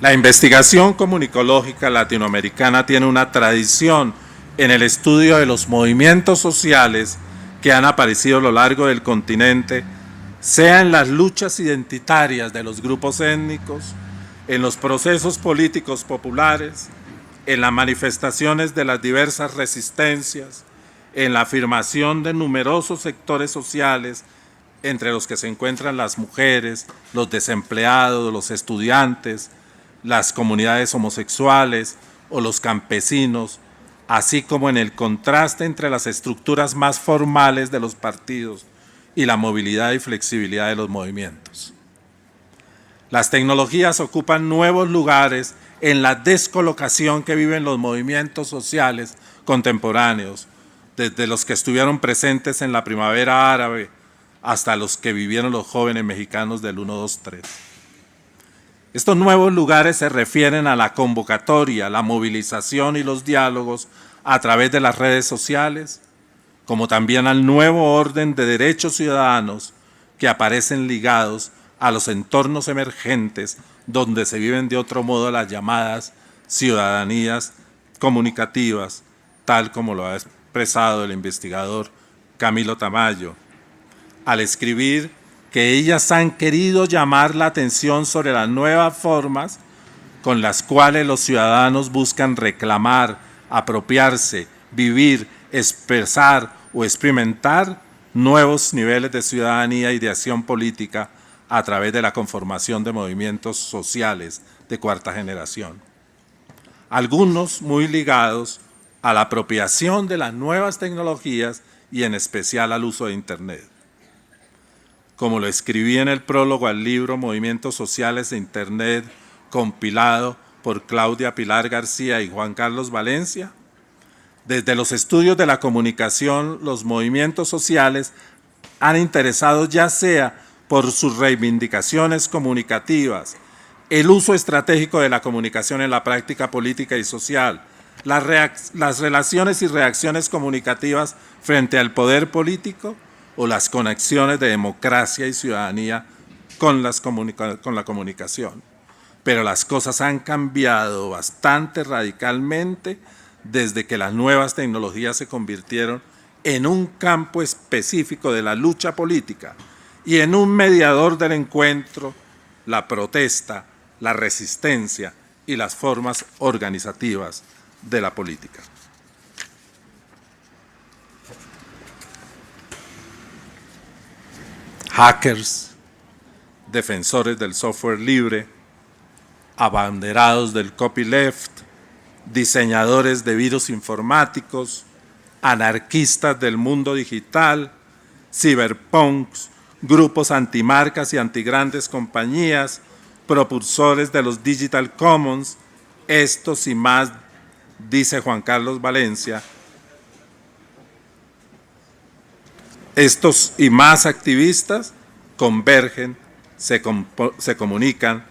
La investigación comunicológica latinoamericana tiene una tradición en el estudio de los movimientos sociales que han aparecido a lo largo del continente, sea en las luchas identitarias de los grupos étnicos, en los procesos políticos populares, en las manifestaciones de las diversas resistencias, en la afirmación de numerosos sectores sociales, entre los que se encuentran las mujeres, los desempleados, los estudiantes, las comunidades homosexuales o los campesinos, así como en el contraste entre las estructuras más formales de los partidos y la movilidad y flexibilidad de los movimientos. Las tecnologías ocupan nuevos lugares en la descolocación que viven los movimientos sociales contemporáneos, desde los que estuvieron presentes en la primavera árabe hasta los que vivieron los jóvenes mexicanos del 1-2-3. Estos nuevos lugares se refieren a la convocatoria, la movilización y los diálogos a través de las redes sociales, como también al nuevo orden de derechos ciudadanos que aparecen ligados a los entornos emergentes donde se viven de otro modo las llamadas ciudadanías comunicativas, tal como lo ha expresado el investigador Camilo Tamayo, al escribir que ellas han querido llamar la atención sobre las nuevas formas con las cuales los ciudadanos buscan reclamar, apropiarse, vivir, expresar o experimentar nuevos niveles de ciudadanía y de acción política a través de la conformación de movimientos sociales de cuarta generación. Algunos muy ligados a la apropiación de las nuevas tecnologías y en especial al uso de Internet. Como lo escribí en el prólogo al libro Movimientos Sociales de Internet, compilado por Claudia Pilar García y Juan Carlos Valencia, desde los estudios de la comunicación, los movimientos sociales han interesado ya sea por sus reivindicaciones comunicativas, el uso estratégico de la comunicación en la práctica política y social, las relaciones y reacciones comunicativas frente al poder político o las conexiones de democracia y ciudadanía con la comunicación. Pero las cosas han cambiado bastante radicalmente desde que las nuevas tecnologías se convirtieron en un campo específico de la lucha política y en un mediador del encuentro, la protesta, la resistencia y las formas organizativas de la política. Hackers, defensores del software libre, abanderados del copyleft, diseñadores de virus informáticos, anarquistas del mundo digital, cyberpunks, grupos antimarcas y antigrandes compañías, propulsores de los digital commons, estos y más, dice Juan Carlos Valencia, estos y más activistas convergen, se comunican,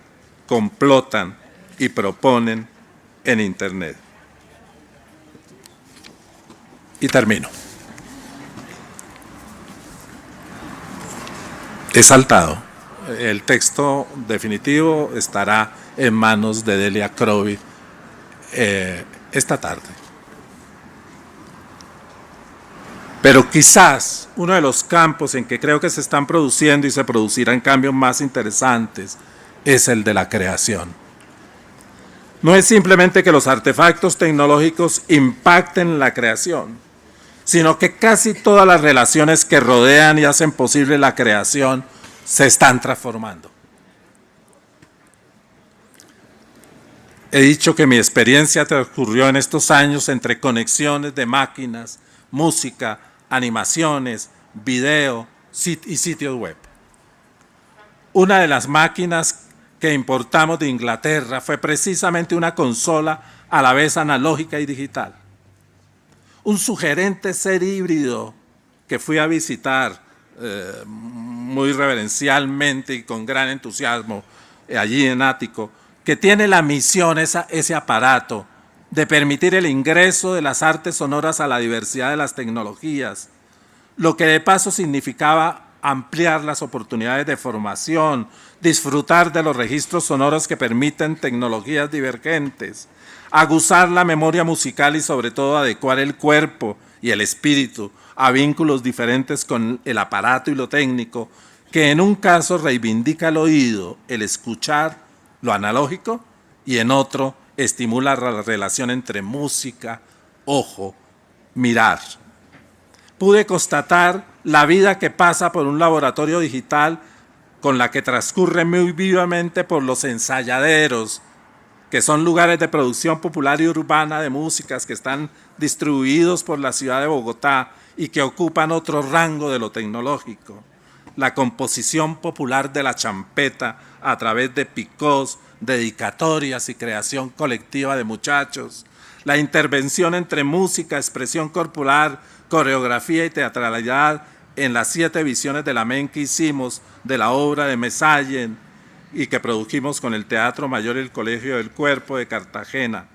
complotan y proponen en Internet. Y termino. He saltado. El texto definitivo estará en manos de Delia Crowley esta tarde. Pero quizás uno de los campos en que creo que se están produciendo y se producirán cambios más interesantes es el de la creación. No es simplemente que los artefactos tecnológicos impacten la creación, sino que casi todas las relaciones que rodean y hacen posible la creación se están transformando. He dicho que mi experiencia transcurrió en estos años entre conexiones de máquinas, música, animaciones, video y sitios web. Una de las máquinas que importamos de Inglaterra fue precisamente una consola a la vez analógica y digital. Un sugerente ser híbrido que fui a visitar muy reverencialmente y con gran entusiasmo allí en Ático, que tiene la misión, ese aparato, de permitir el ingreso de las artes sonoras a la diversidad de las tecnologías, lo que de paso significaba ampliar las oportunidades de formación, disfrutar de los registros sonoros que permiten tecnologías divergentes, aguzar la memoria musical y sobre todo adecuar el cuerpo y el espíritu a vínculos diferentes con el aparato y lo técnico, que en un caso reivindica el oído, el escuchar, lo analógico, y en otro estimula la relación entre música, ojo, mirar. Pude constatar la vida que pasa por un laboratorio digital con la que transcurre muy vivamente por los ensayaderos, que son lugares de producción popular y urbana de músicas que están distribuidos por la ciudad de Bogotá y que ocupan otro rango de lo tecnológico. La composición popular de la champeta a través de picós, dedicatorias y creación colectiva de muchachos. La intervención entre música, expresión corporal, coreografía y teatralidad en las 7 visiones de la MEN que hicimos de la obra de Mesallen y que produjimos con el Teatro Mayor y el Colegio del Cuerpo de Cartagena.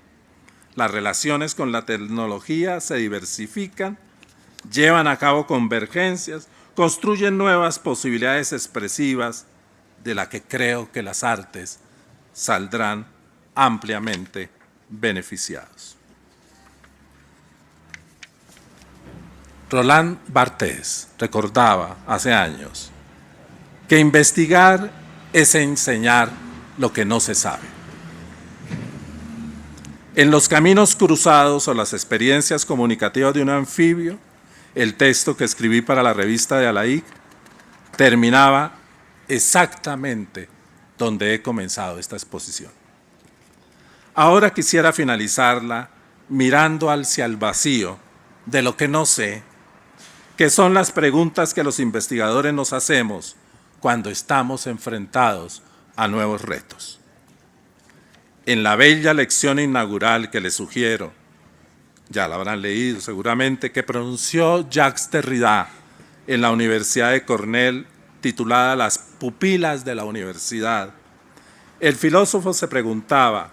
Las relaciones con la tecnología se diversifican, llevan a cabo convergencias, construyen nuevas posibilidades expresivas de las que creo que las artes saldrán ampliamente beneficiados. Roland Barthes recordaba hace años que investigar es enseñar lo que no se sabe. En los caminos cruzados o las experiencias comunicativas de un anfibio, el texto que escribí para la revista de Alaik terminaba exactamente donde he comenzado esta exposición. Ahora quisiera finalizarla mirando hacia el vacío de lo que no sé, que son las preguntas que los investigadores nos hacemos cuando estamos enfrentados a nuevos retos. En la bella lección inaugural que les sugiero, ya la habrán leído seguramente, que pronunció Jacques Derrida en la Universidad de Cornell, titulada Las pupilas de la universidad, el filósofo se preguntaba,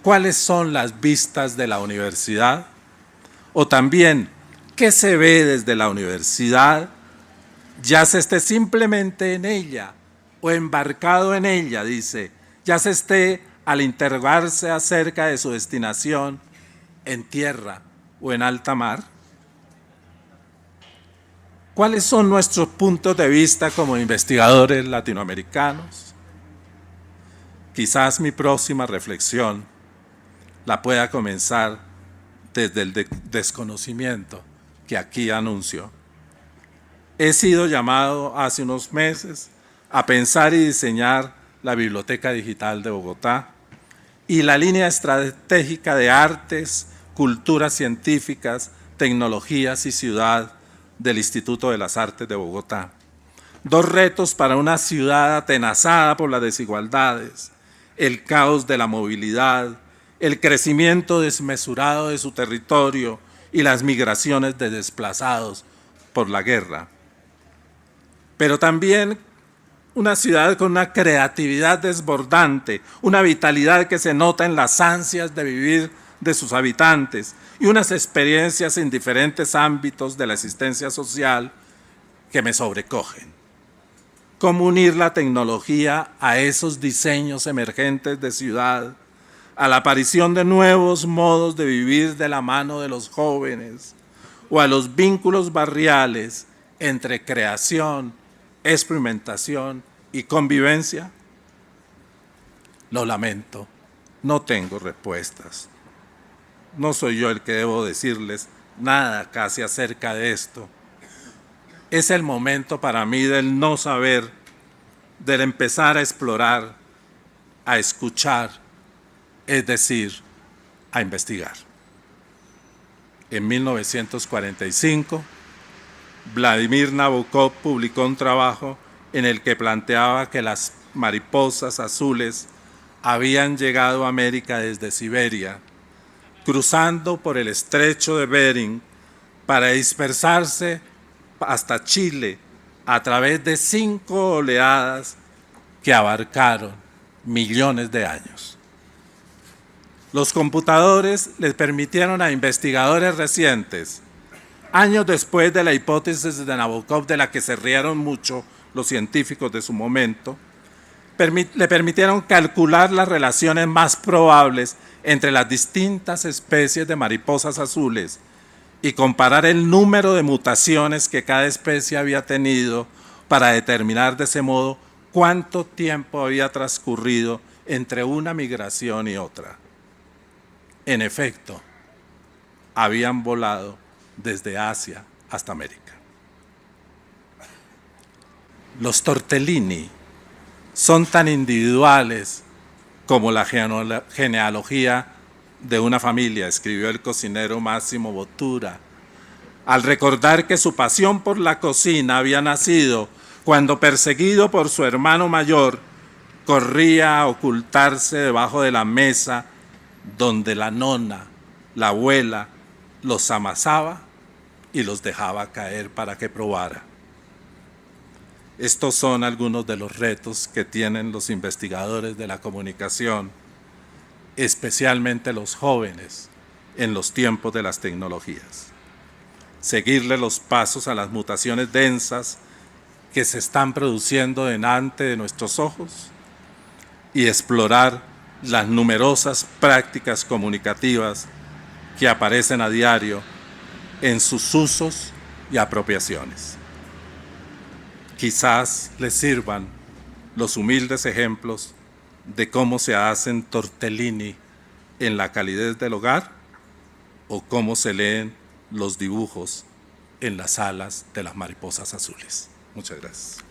¿cuáles son las vistas de la universidad? O también, ¿qué se ve desde la universidad? Ya se esté simplemente en ella o embarcado en ella, dice, ya se esté al interrogarse acerca de su destinación en tierra o en alta mar. ¿Cuáles son nuestros puntos de vista como investigadores latinoamericanos? Quizás mi próxima reflexión la pueda comenzar desde el desconocimiento que aquí anuncio. He sido llamado hace unos meses a pensar y diseñar la Biblioteca Digital de Bogotá y la línea estratégica de artes, culturas científicas, tecnologías y ciudad del Instituto de las Artes de Bogotá. 2 retos para una ciudad atenazada por las desigualdades, el caos de la movilidad, el crecimiento desmesurado de su territorio y las migraciones de desplazados por la guerra. Pero también una ciudad con una creatividad desbordante, una vitalidad que se nota en las ansias de vivir de sus habitantes y unas experiencias en diferentes ámbitos de la existencia social que me sobrecogen. ¿Cómo unir la tecnología a esos diseños emergentes de ciudad, a la aparición de nuevos modos de vivir de la mano de los jóvenes o a los vínculos barriales entre creación, experimentación y convivencia? Lo lamento, no tengo respuestas. No soy yo el que debo decirles nada casi acerca de esto. Es el momento para mí del no saber, del empezar a explorar, a escuchar, es decir, a investigar. En 1945, Vladimir Nabokov publicó un trabajo en el que planteaba que las mariposas azules habían llegado a América desde Siberia, cruzando por el estrecho de Bering para dispersarse hasta Chile a través de 5 oleadas que abarcaron millones de años. Los computadores les permitieron a investigadores recientes años después de la hipótesis de Nabokov, de la que se rieron mucho los científicos de su momento, le permitieron calcular las relaciones más probables entre las distintas especies de mariposas azules y comparar el número de mutaciones que cada especie había tenido para determinar de ese modo cuánto tiempo había transcurrido entre una migración y otra. En efecto, habían volado desde Asia hasta América. Los tortellini son tan individuales como la genealogía de una familia, escribió el cocinero Massimo Bottura, al recordar que su pasión por la cocina había nacido cuando, perseguido por su hermano mayor, corría a ocultarse debajo de la mesa donde la nona, la abuela, los amasaba y los dejaba caer para que probara. Estos son algunos de los retos que tienen los investigadores de la comunicación, especialmente los jóvenes, en los tiempos de las tecnologías. Seguirle los pasos a las mutaciones densas que se están produciendo delante de nuestros ojos y explorar las numerosas prácticas comunicativas que aparecen a diario en sus usos y apropiaciones. Quizás les sirvan los humildes ejemplos de cómo se hacen tortellini en la calidez del hogar o cómo se leen los dibujos en las alas de las mariposas azules. Muchas gracias.